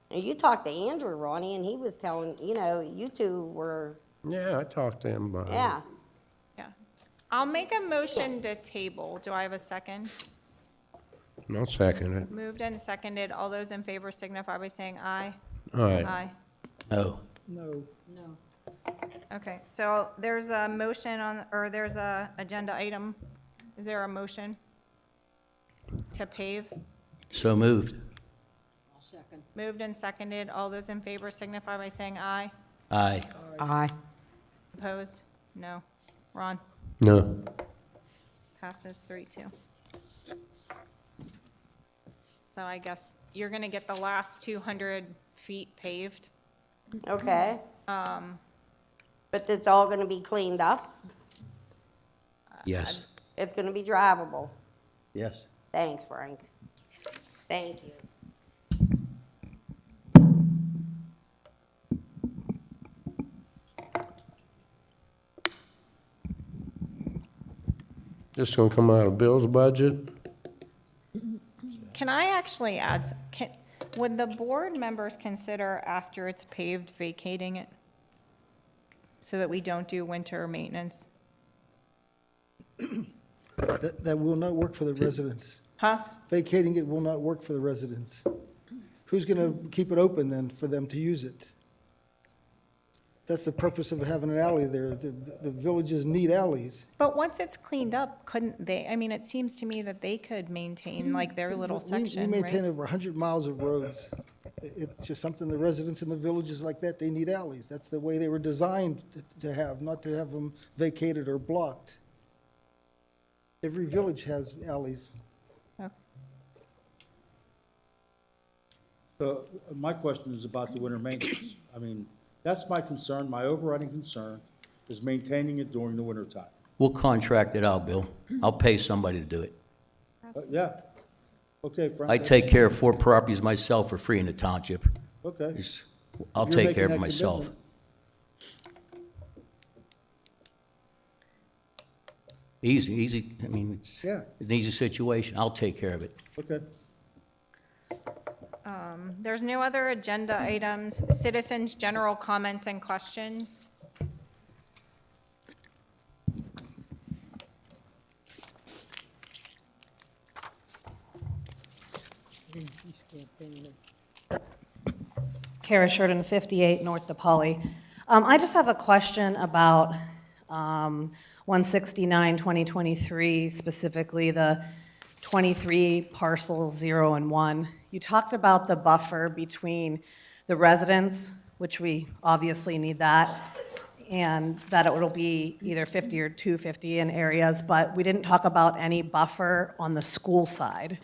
And you talked to Andrew, Ronnie, and he was telling, you two were, Yeah, I talked to him about it. yeah. Yeah. I'll make a motion to table. Do I have a second? I'll second it. Moved and seconded. All those in favor signify by saying aye. All right. Aye. No. No. Okay, so there's a motion on, or there's a agenda item. Is there a motion to pave? So moved. Moved and seconded. All those in favor signify by saying aye. Aye. Aye. Opposed? No. Ron? No. Passes 3-2. So I guess you're gonna get the last 200 feet paved. Okay. But it's all gonna be cleaned up? Yes. It's gonna be drivable? Yes. Thanks, Frank. Thank you. This gonna come out of Bill's budget? Can I actually add, would the board members consider after it's paved vacating it? So that we don't do winter maintenance? That will not work for the residents. Huh? Vacating it will not work for the residents. Who's going to keep it open then for them to use it? That's the purpose of having an alley there. The villages need alleys. But once it's cleaned up, couldn't they, I mean, it seems to me that they could maintain like their little section, We maintain right? over 100 miles of roads. It's just something the residents in the villages like that, they need alleys. That's the way they were designed to have, not to have them vacated or blocked. Every village has alleys. So my question is about the winter maintenance. I mean, that's my concern, my overriding concern is maintaining it during the winter time. We'll contract it out, Bill. I'll pay somebody to do it. Yeah. Okay, Frank. I take care of 4 properties myself for free in the township. Okay. It's- I'll You're take care of making it that myself. commitment. Easy. I mean, it's Yeah. an easy situation. I'll take care of it. Okay. There's no other agenda items, citizens' general comments and questions. Kara Sheridan, 58 North DePauli. I just have a question about 169, 2023, specifically the 23 parcels 0 and 1. You talked about the buffer between the residents, which we obviously need that, and that it will be either 50 or 250 in areas, but we didn't talk about any buffer on the school side.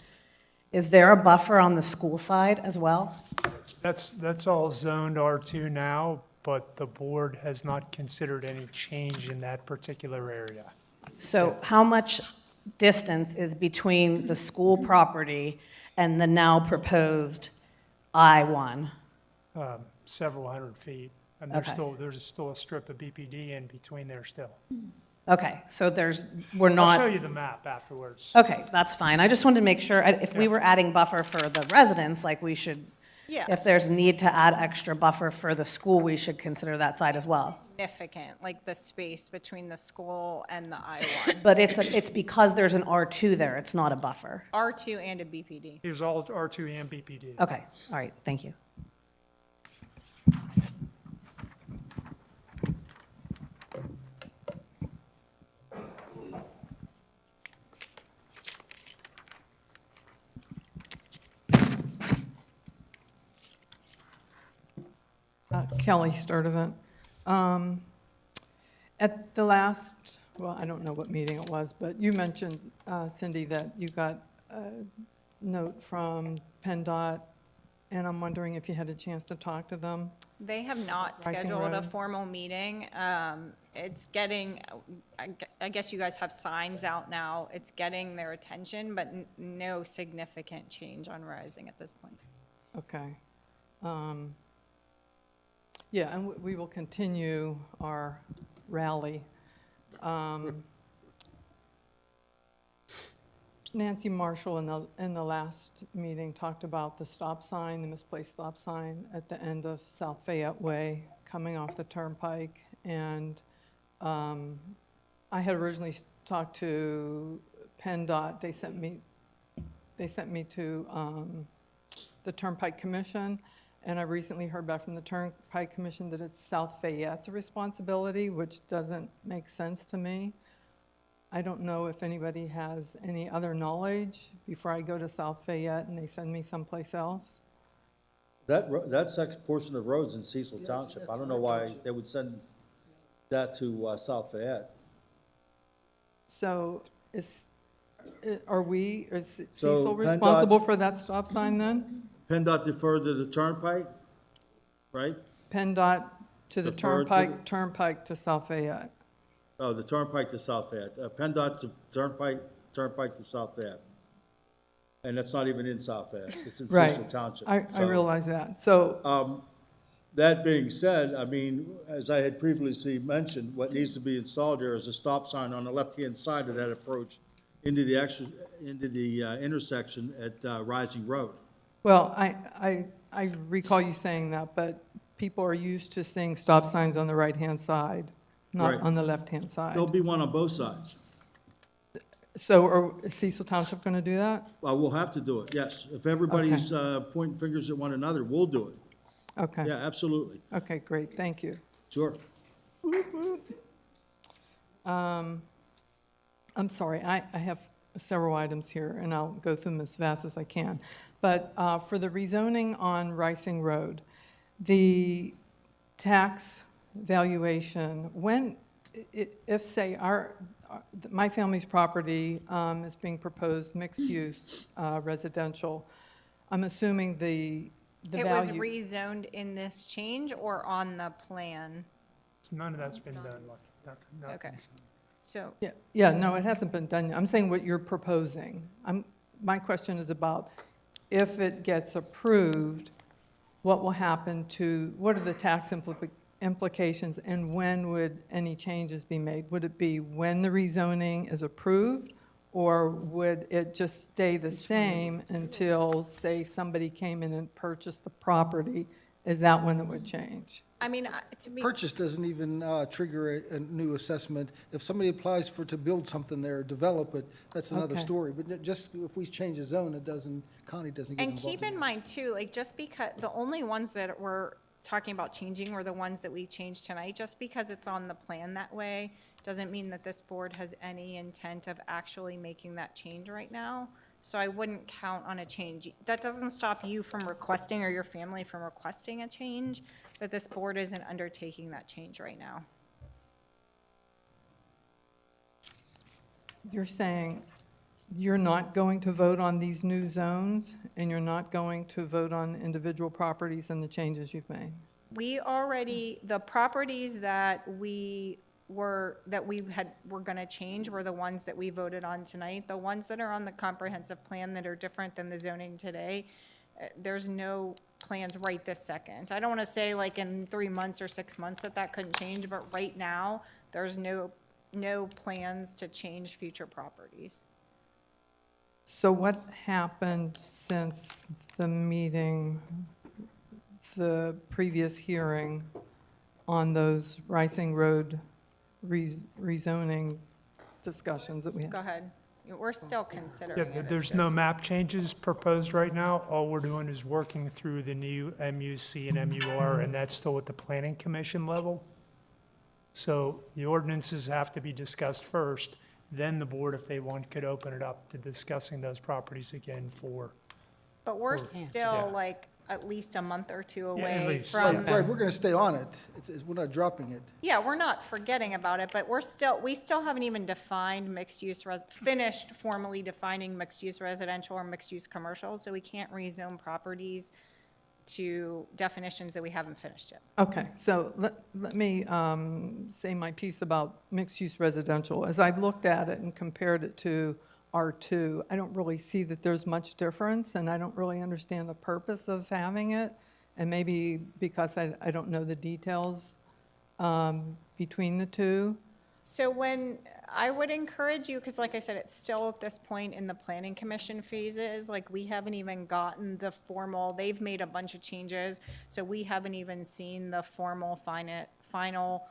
Is there a buffer on the school side as well? That's all zoned R2 now, but the board has not considered any change in that particular area. So how much distance is between the school property and the now proposed I-1? Several hundred feet, and Okay. there's still a strip of BPD in between there still. Okay, so we're I'll show not, you the map afterwards. okay, that's fine. I just wanted to make sure, if we were adding buffer for the residents, like we should, Yeah. if there's need to add extra buffer for the school, we should consider that side as well. Significant, like the space between the school and the I-1. But it's because there's an R2 there, it's not a buffer. R2 and a BPD. Here's all R2 and BPD. Okay, all right, thank you. Kelly Sturdivant. At the last, well, I don't know what meeting it was, but you mentioned, Cindy, that you got a note from PennDOT, and I'm wondering if you had a chance to talk to them. They have not Rising scheduled a Road. formal meeting. It's getting, I guess you guys have signs out now. It's getting their attention, but no significant change on Rising at this point. Okay. Yeah, and we will continue our rally. Nancy Marshall in the last meeting talked about the stop sign, the misplaced stop sign at the end of South Fayette Way, coming off the turnpike. And I had originally talked to PennDOT. They sent me to the Turnpike Commission, and I recently heard back from the Turnpike Commission that it's South Fayette's responsibility, which doesn't make sense to me. I don't know if anybody has any other knowledge before I go to South Fayette and they send me someplace else. That section, portion of roads in Cecil Township, I don't know why they would send that to South Fayette. So is So Cecil PennDOT- responsible for that stop sign then? PennDOT deferred to the Turnpike, right? PennDOT to the Defer to Turnpike, Turnpike to South Fayette. Oh, the Turnpike to South Fayette. PennDOT to Turnpike, Turnpike to South Fayette. And that's not even in South Fayette, it's in Right. Cecil Township. I So, realize that. So, That being said, I mean, as I had previously mentioned, what needs to be installed there is a stop sign on the left-hand side of that approach into the intersection at Rising Road. well, I recall you saying that, but people are used to seeing stop signs on the right-hand side, not Right. on the left-hand side. There'll be one on both sides. So is Cecil Township going to do that? We'll have to do it, yes. If everybody's pointing fingers at one another, we'll do it. Okay. Yeah, absolutely. Okay, great, thank you. Sure. I'm sorry, I have several items here, and I'll go through them as fast as I can. But for the rezoning on Rising Road, the tax valuation, if, say, my family's property is being proposed mixed-use residential, I'm assuming the It was value... rezoned in this change or on the plan? None of that's been done. Nothing. Okay. So, Yeah, no, it hasn't been done yet. I'm saying what you're proposing. My question is about if it gets approved, what will happen to, what are the tax implications, and when would any changes be made? Would it be when the rezoning is approved, or would it just stay the same until, say, somebody came in and purchased the property? Is that when it would change? I mean, to me, Purchase doesn't even trigger a new assessment. If somebody applies to build something there, develop it, that's another Okay. story. But just if we change the zone, Connie doesn't get and involved keep in that. mind too, like, just because, the only ones that we're talking about changing were the ones that we changed tonight. Just because it's on the plan that way, doesn't mean that this board has any intent of actually making that change right now. So I wouldn't count on a change. That doesn't stop you from requesting, or your family from requesting a change, but this board isn't undertaking that change right now. You're saying you're not going to vote on these new zones, and you're not going to vote on individual properties and the changes you've made? We already, the properties that were gonna change were the ones that we voted on tonight. The ones that are on the comprehensive plan that are different than the zoning today, there's no plans right this second. I don't wanna say like in 3 months or 6 months that couldn't change, but right now, there's no plans to change future properties. So what happened since the meeting, the previous hearing on those Rising Road rezoning discussions that we had? Go ahead. We're still considering it. Yeah, It's there's no just- map changes proposed right now. All we're doing is working through the new MUC and MUR, and that's still at the planning commission level. So the ordinances have to be discussed first, then the board, if they want, could open it up to discussing those properties again for, But we're Yeah. still like at least a month or two Yeah, at away least. from, Right, we're going to stay on it. We're not dropping it. yeah, we're not forgetting about it, but we still haven't even defined finished formally defining mixed-use residential or mixed-use commercial, so we can't rezone properties to definitions that we haven't finished yet. Okay, so let me say my piece about mixed-use residential. As I looked at it and compared it to R2, I don't really see that there's much difference, and I don't really understand the purpose of having it. And maybe because I don't know the details between the two. So I would encourage you, because like I said, it's still at this point in the planning commission phases, like we haven't even gotten the formal, they've made a bunch of changes, so we haven't even seen the formal final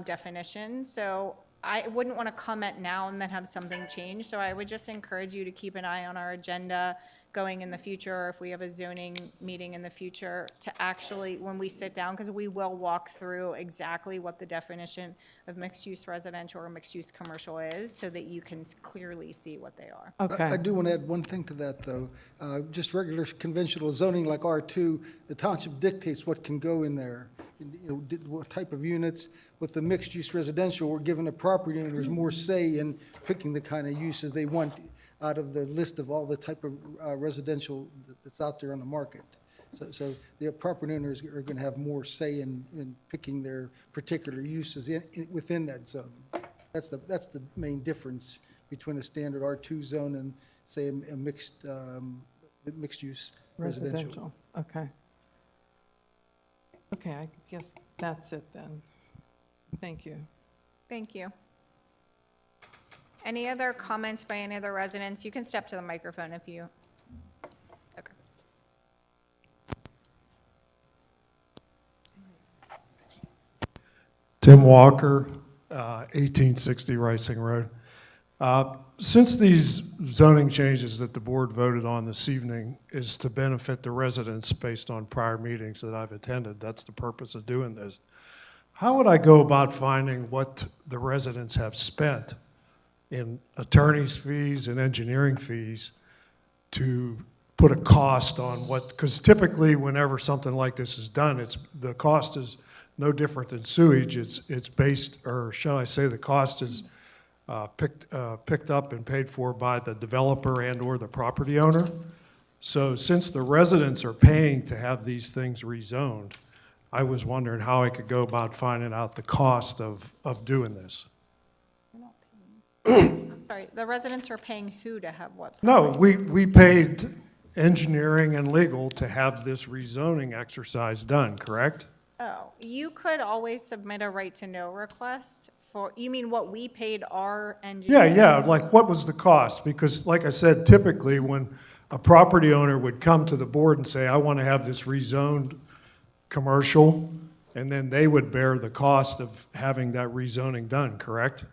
definition. So I wouldn't want to comment now and then have something change, so I would just encourage you to keep an eye on our agenda going in the future, or if we have a zoning meeting in the future, to actually, when we sit down, because we will walk through exactly what the definition of mixed-use residential or mixed-use commercial is, so that you can clearly see what they are. I Okay, do want to add one thing to that, though. Just regular conventional zoning like R2, the township dictates what can go in there. You know, what type of units. With the mixed-use residential, we're giving the property owners more say in picking the kind of uses they want out of the list of all the type of residential that's out there on the market. So the property owners are going to have more say in picking their particular uses within that zone. That's the main difference between a standard R2 zone and, say, a mixed-use residential. residential, okay. Okay, I guess that's it then. Thank you. Thank you. Any other comments by any other residents? You can step to the microphone if you, okay. Tim Walker, 1860 Ricing Road. Since these zoning changes that the board voted on this evening is to benefit the residents based on prior meetings that I've attended, that's the purpose of doing this. How would I go about finding what the residents have spent in attorney's fees and engineering fees to put a cost on what, because typically whenever something like this is done, the cost is no different than sewage. It's based, or shall I say, the cost is picked up and paid for by the developer and or the property owner. So since the residents are paying to have these things rezoned, I was wondering how I could go about finding out the cost of doing this. I'm sorry, the residents are paying who to have what? No, we paid engineering and legal to have this rezoning exercise done, correct? Oh, you could always submit a right to know request for, you mean what we paid our engineer? Yeah, like what was the cost? Because like I said, typically when a property owner would come to the board and say, I want to have this rezoned commercial, and then they would bear the cost of having that rezoning done, correct?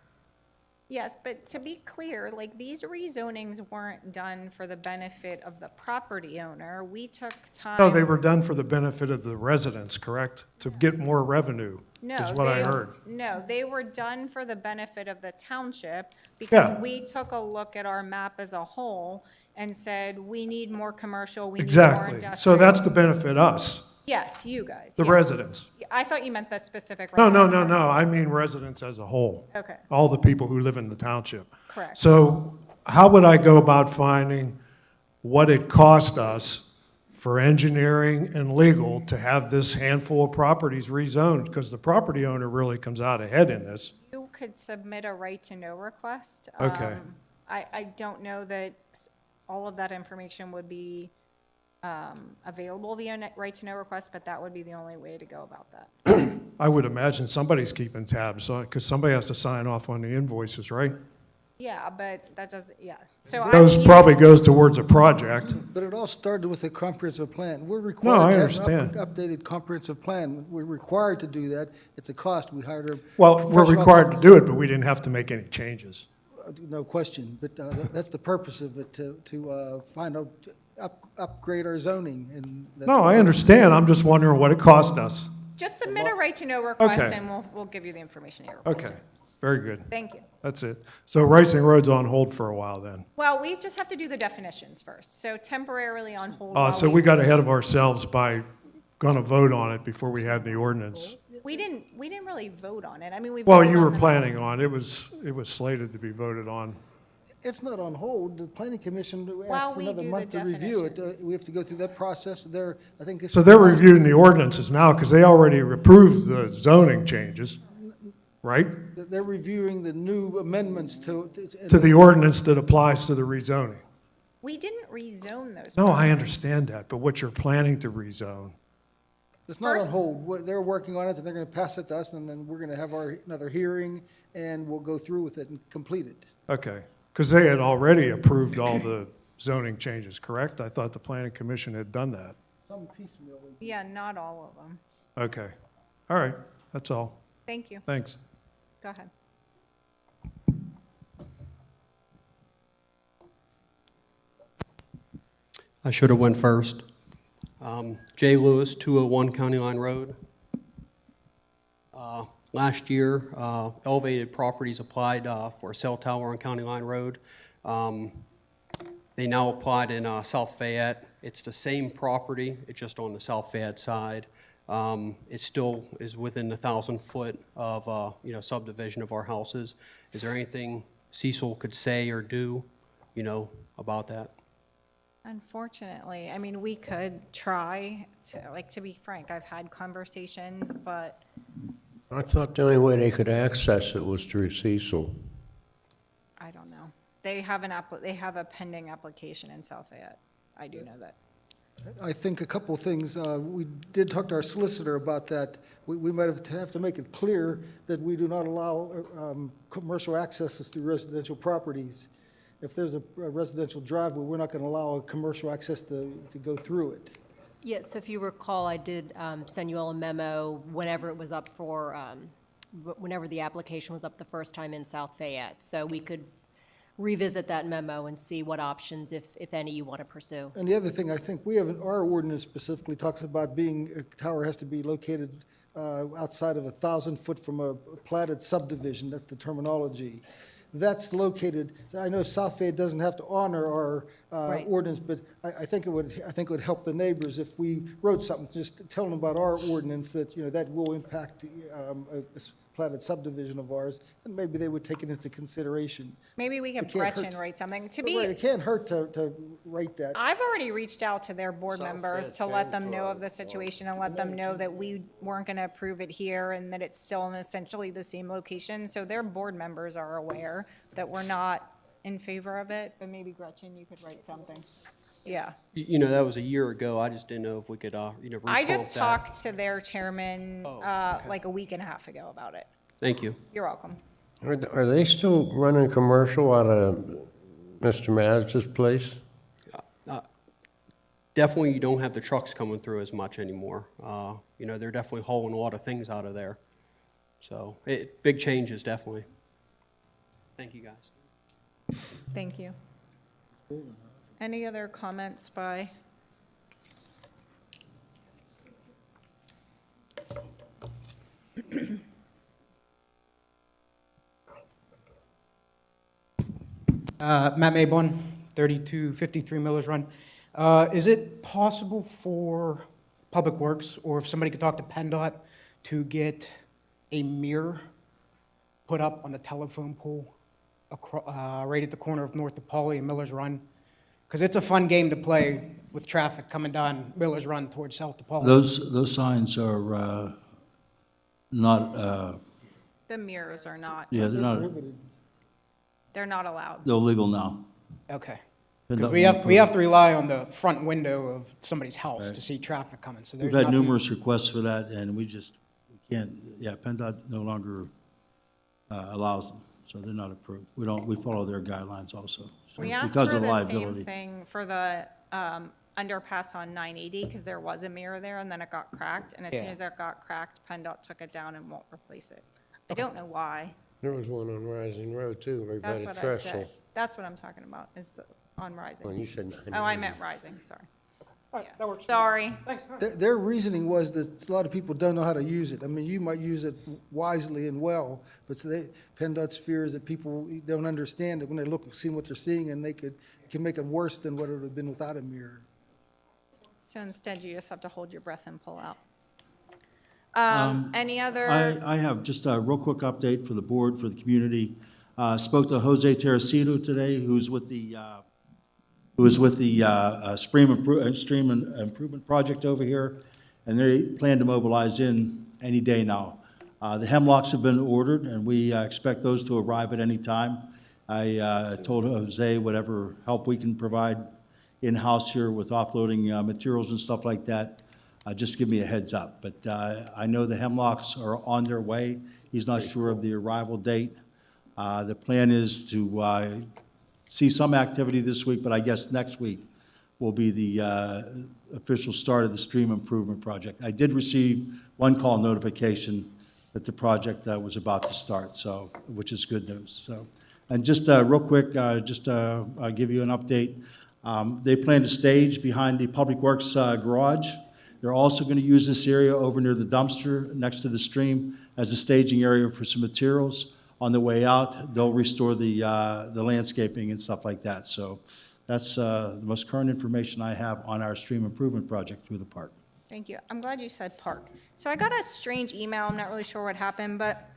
Yes, but to be clear, like, these rezonings weren't done for the benefit of the property owner. We took time. No, they were done for the benefit of the residents, correct? To get more revenue, No, is what I heard. No, they were done for the benefit of the township because Yeah. we took a look at our map as a whole and said, we need more commercial, we need more Exactly. industrial. So that's to benefit us, Yes, you guys. the yes. residents. I thought you meant the specific. No, resident. I mean residents as a whole. Okay. All the people who live in the township. Correct. So how would I go about finding what it cost us for engineering and legal to have this handful of properties rezoned? Because the property owner really comes out ahead in this. You could submit a right to know request. Okay. I don't know that all of that information would be available via right to know request, but that would be the only way to go about that. I would imagine somebody's keeping tabs, because somebody has to sign off on the invoices, right? Yeah, but that doesn't, yeah. So Those probably goes towards a project. But it all started with a comprehensive plan. We're No, I required to have an understand. updated comprehensive plan. We're required to do that. It's a cost. We hired a. Well, we're professional required to do it, but we didn't have to make any changes. No question, but that's the purpose of it, to find out, upgrade our zoning, and. that's- No, I understand. I'm just wondering what it cost us. just submit a right to know request Okay. and we'll give you the information you're Okay, requesting. very good. Thank you. That's it. So Ricing Road's on hold for a while then. Well, we just have to do the definitions first, so temporarily on hold. So we got ahead of ourselves by going to vote on it before we had the ordinance. We didn't really vote on it. I mean, we. Well, voted you on were the- planning on, it was slated to be voted on. It's not on hold. The planning commission While asked for we another do month the to review it. definitions. We have to go through that process there. I think this. So they're reviewing the ordinances now because they already approved the zoning changes, right? They're reviewing the new amendments to. To the ordinance that applies to the rezoning. We didn't rezone those. No, I understand that, but what you're planning to rezone. It's not on First- hold. They're working on it, and they're going to pass it to us, and then we're going to have another hearing, and we'll go through with it and complete it. Okay, because they had already approved all the zoning changes, correct? I thought the planning commission had done that. Some piecemeal. Yeah, not all of them. Okay, all right, that's all. Thank you. Thanks. Go ahead. I should have went first. Jay Lewis, 201 County Line Road. Last year, Elevated Properties applied for a cell tower on County Line Road. They now applied in South Fayette. It's the same property, it's just on the South Fayette side. It still is within the 1,000-foot of, subdivision of our houses. Is there anything Cecil could say or do, about that? Unfortunately, I mean, we could try to be frank, I've had conversations, but I thought the only way they could access it was through Cecil. I don't know. They have they have a pending application in South Fayette. I do know that. I think a couple of things. We did talk to our solicitor about that. We might have to make it clear that we do not allow commercial accesses through residential properties. If there's a residential driveway, we're not going to allow a commercial access to go through it. Yes, so if you recall, I did send you all a memo whenever it was up for, whenever the application was up the first time in South Fayette. So we could revisit that memo and see what options, if any, you want to pursue. And the other thing, I think we have, our ordinance specifically talks about a tower has to be located outside of 1,000 foot from a platted subdivision. That's the terminology. That's located, I know South Fayette doesn't have to honor our Right. ordinance, but I think it would help the neighbors if we wrote something, just telling them about our ordinance that, that will impact a platted subdivision of ours, and maybe they would take it into consideration. Maybe we can It can't Gretchen hurt. write something. To Right, be, it can't hurt to write that. I've already reached out to their board members to let them know of the situation and let them know that we weren't going to approve it here and that it's still in essentially the same location. So their board members are aware that we're not in favor of it, but maybe Gretchen, you could write something. Yeah. That was a year ago. I just didn't know if we could, requote I just that. talked to their chairman okay. like a week and a half ago about it. Thank you. You're welcome. Are they still running commercial out of Mr. Mazda's place? Definitely, you don't have the trucks coming through as much anymore. They're definitely hauling a lot of things out of there. So, big changes, definitely. Thank you, guys. Thank you. Any other comments by? Matt Maybon, 3253 Millers Run. Is it possible for Public Works, or if somebody could talk to PennDOT, to get a mirror put up on the telephone pole right at the corner of North DePauli and Millers Run? Because it's a fun game to play with traffic coming down Millers Run towards South DePauli. Those signs are not, The mirrors are not. yeah, They're not allowed. they're illegal now. Okay. They're Because not we have to rely on the front window of somebody's house to see traffic coming, so We've there's had nothing. numerous requests for that, and we can't, PennDOT no longer allows them, so they're not approved. We follow their guidelines also. So, We asked because for of the liability. same thing for the underpass on 980, because there was a mirror there, and then it got cracked, and as soon Yeah. as it got cracked, PennDOT took it down and won't replace it. I don't know why. There was one on Rising Road, too, right by That's the what I trestle. said. That's what I'm talking about, is on Rising. Oh, you said 980. Oh, I meant Rising, sorry. That works. Sorry. Their reasoning was that a lot of people don't know how to use it. I mean, you might use it wisely and well, but PennDOT's fear is that people don't understand it when they look, see what they're seeing, and it can make it worse than what it would have been without a mirror. So instead, you just have to hold your breath and pull out. Any other? I have just a real quick update for the board, for the community. Spoke to Jose Teresito today, who's with the stream improvement project over here, and they plan to mobilize in any day now. The hemlocks have been ordered, and we expect those to arrive at any time. I told Jose whatever help we can provide in-house here with offloading materials and stuff like that, just give me a heads up. But I know the hemlocks are on their way. He's not sure of the arrival date. The plan is to see some activity this week, but I guess next week will be the official start of the stream improvement project. I did receive one call notification that the project was about to start, so, which is good news. So, and just real quick, I'll give you an update. They plan to stage behind the Public Works garage. They're also going to use this area over near the dumpster next to the stream as a staging area for some materials. On the way out, they'll restore the landscaping and stuff like that. So that's the most current information I have on our stream improvement project through the park. Thank you. I'm glad you said park. So I got a strange email. I'm not really sure what happened, but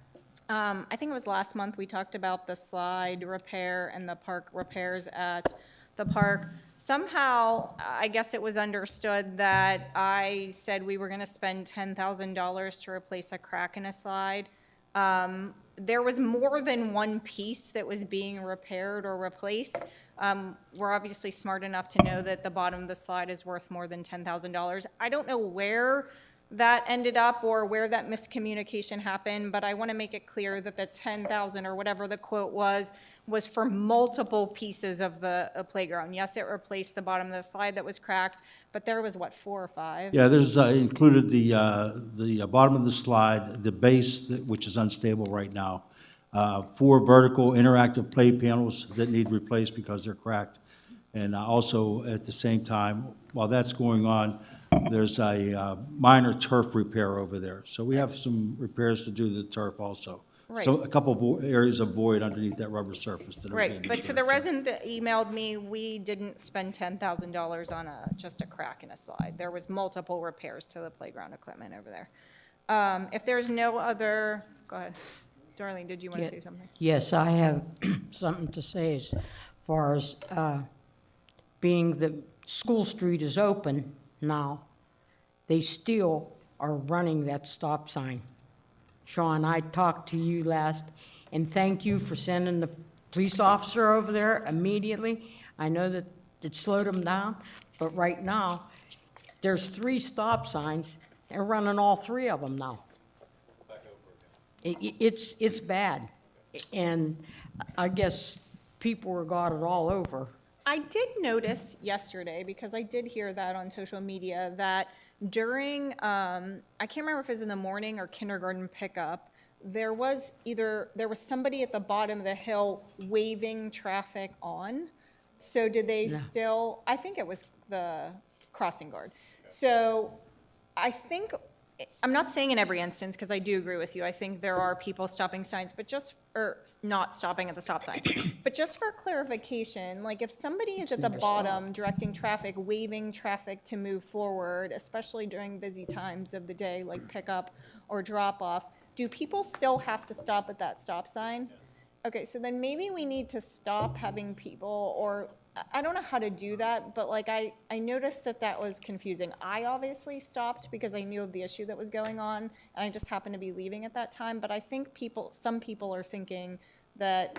I think it was last month we talked about the slide repair and the park repairs at the park. Somehow, I guess it was understood that I said we were going to spend $10,000 to replace a crack in a slide. There was more than one piece that was being repaired or replaced. We're obviously smart enough to know that the bottom of the slide is worth more than $10,000. I don't know where that ended up or where that miscommunication happened, but I want to make it clear that the 10,000 or whatever the quote was for multiple pieces of the playground. Yes, it replaced the bottom of the slide that was cracked, but there was, what, 4 or 5? Yeah, there's included the bottom of the slide, the base, which is unstable right now, 4 vertical interactive play panels that need replaced because they're cracked. And also, at the same time, while that's going on, there's a minor turf repair over there. So we have some repairs to do to the turf also. Right. So a couple of areas of void underneath that rubber surface that are being Right, but to the repaired. resident that emailed me, we didn't spend $10,000 on just a crack in a slide. There was multiple repairs to the playground equipment over there. If there's no other, go ahead. Darlene, did you want to say something? Yes, I have something to say as far as being that School Street is open now, they still are running that stop sign. Sean, I talked to you last, and thank you for sending the police officer over there immediately. I know that it slowed them down, but right now, there's 3 stop signs. They're running all 3 of them now. It's bad, and I guess people were got it all over. I did notice yesterday, because I did hear that on social media, that during, I can't remember if it was in the morning or kindergarten pickup, there was somebody at the bottom of the hill waving traffic on. So did they still, I think it was the crossing guard. So I think, I'm not saying in every instance, because I do agree with you. I think there are people stopping signs, but or not stopping at the stop sign. But just for clarification, like if somebody is at the bottom directing traffic, waving traffic to move forward, especially during busy times of the day, like pickup or drop off, do people still have to stop at that stop sign? Okay, so then maybe we need to stop having people, or I don't know how to do that, but like I noticed that was confusing. I obviously stopped because I knew of the issue that was going on, and I just happened to be leaving at that time. But I think some people are thinking that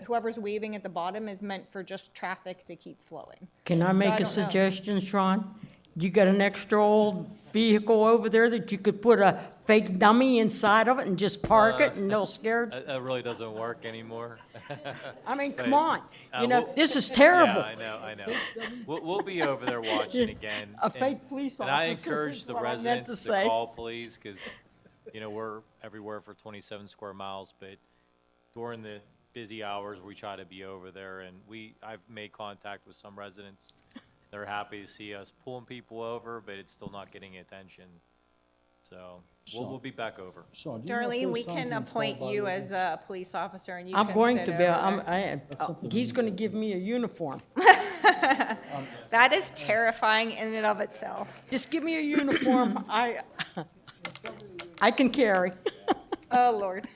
whoever's waving at the bottom is meant for just traffic to keep flowing. Can I So make I a don't know. suggestion, Sean? You got an extra old vehicle over there that you could put a fake dummy inside of it and just park it and they'll scare? That really doesn't work anymore. I mean, come But, on. You know, we'll- this is terrible. Yeah, I know. We'll be over there watching again. A fake police And I officer encourage is the what I meant to residents to say. call police, because, we're everywhere for 27 square miles, but during the busy hours, we try to be over there, and I've made contact with some residents. They're happy to see us pulling people over, but it's still not getting attention. So we'll be back over. Sean, do you know if Darlene, those we signs can being appoint called by you the- as a police officer, and you I'm can going sit to be, over there. he's going to give me a uniform. That is terrifying in and of itself. Just give me a uniform. I can carry. Oh, Lord.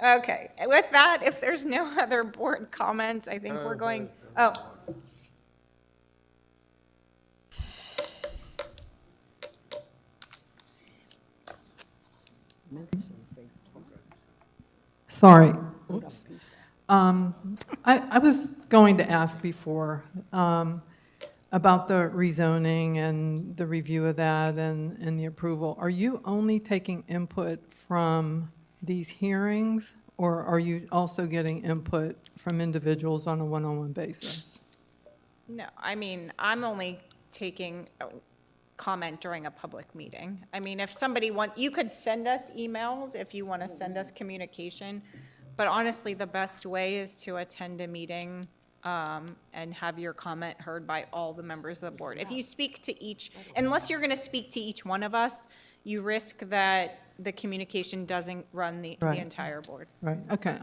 Okay, with that, if there's no other board comments, I think we're going, oh. Sorry. Oops. I was going to ask before about the rezoning and the review of that and the approval. Are you only taking input from these hearings, or are you also getting input from individuals on a one-on-one basis? No, I mean, I'm only taking a comment during a public meeting. I mean, if somebody you could send us emails if you want to send us communication, but honestly, the best way is to attend a meeting and have your comment heard by all the members of the board. If you speak to each, unless you're going to speak to each one of us, you risk that the communication doesn't run the Right. entire board. Right, okay.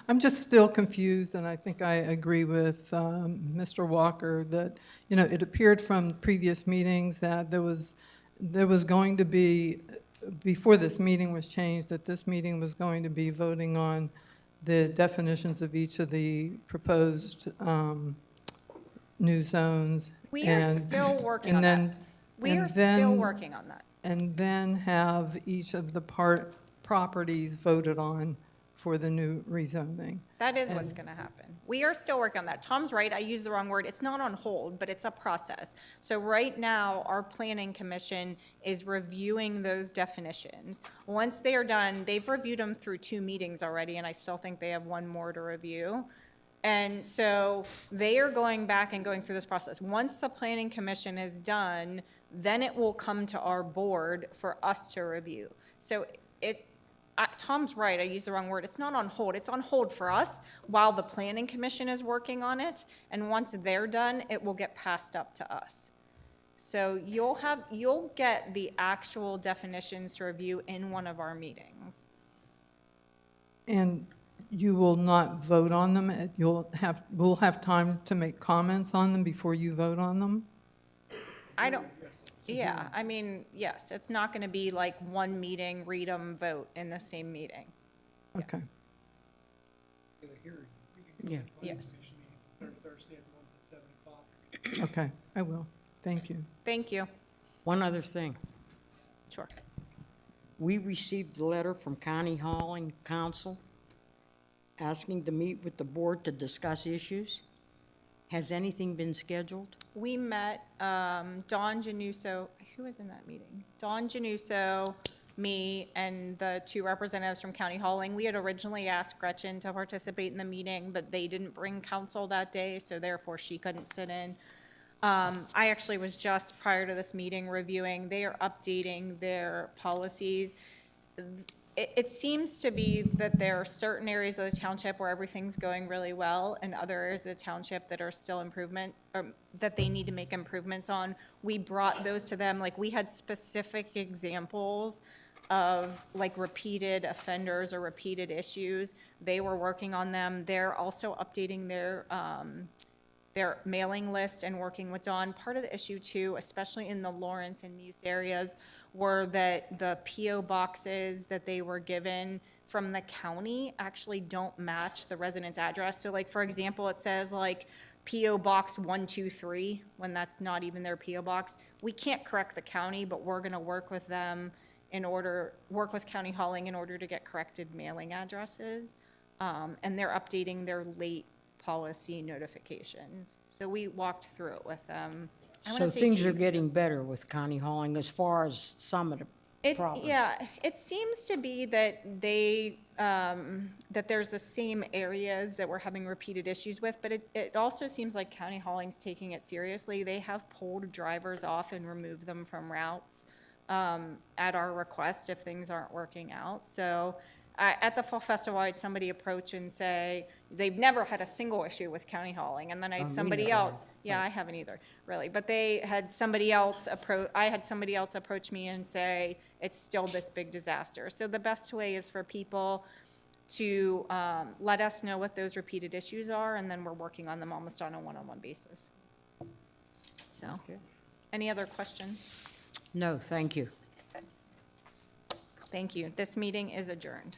I'm just still confused, and I think I agree with Mr. Walker that, you know, it appeared from previous meetings that there was going to be, before this meeting was changed, that this meeting was going to be voting on the definitions of each of the proposed new zones. We are still working on that. We are still working on that. And then have each of the properties voted on for the new rezoning. That is what's going to happen. We are still working on that. Tom's right, I used the wrong word. It's not on hold, but it's a process. So right now, our planning commission is reviewing those definitions. Once they are done, they've reviewed them through 2 meetings already, and I still think they have 1 more to review. And so they are going back and going through this process. Once the planning commission is done, then it will come to our board for us to review. So Tom's right, I used the wrong word. It's not on hold. It's on hold for us while the planning commission is working on it. And once they're done, it will get passed up to us. So you'll get the actual definitions to review in one of our meetings. And you will not vote on them? We'll have time to make comments on them before you vote on them? Yeah, I mean, yes, it's not going to be like one meeting, read them, vote in the same meeting. Okay. Yeah. Yes. Okay, I will. Thank you. Thank you. One other thing. Sure. We received a letter from County Hauling Council asking to meet with the board to discuss issues. Has anything been scheduled? We met Dawn Januso, who was in that meeting? Dawn Januso, me, and the 2 representatives from County Hauling. We had originally asked Gretchen to participate in the meeting, but they didn't bring counsel that day, so therefore she couldn't sit in. I actually was just prior to this meeting reviewing. They are updating their policies. It seems to be that there are certain areas of the township where everything's going really well, and other areas of the township that are still that they need to make improvements on. We brought those to them. Like, we had specific examples of like repeated offenders or repeated issues. They were working on them. They're also updating their mailing list and working with Dawn. Part of the issue too, especially in the Lawrence and Muse areas, were that the PO boxes that they were given from the county actually don't match the resident's address. So like, for example, it says like PO Box 123 when that's not even their PO box. We can't correct the county, but we're gonna work with them work with County Hauling in order to get corrected mailing addresses. And they're updating their late policy notifications. So we walked through it with them. So things are getting better with County Hauling as far as some of the problems? Yeah, it seems to be that that there's the same areas that we're having repeated issues with, but it also seems like County Hauling's taking it seriously. They have pulled drivers off and removed them from routes at our request if things aren't working out. So at the Fall Festival, I had somebody approach and say, they've never had a single issue with County Hauling. And then I had somebody else, I haven't either, really. But I had somebody else approach me and say, it's still this big disaster. So the best way is for people to let us know what those repeated issues are, and then we're working on them almost on a one-on-one basis. So, any other questions? No, thank you. Thank you. This meeting is adjourned.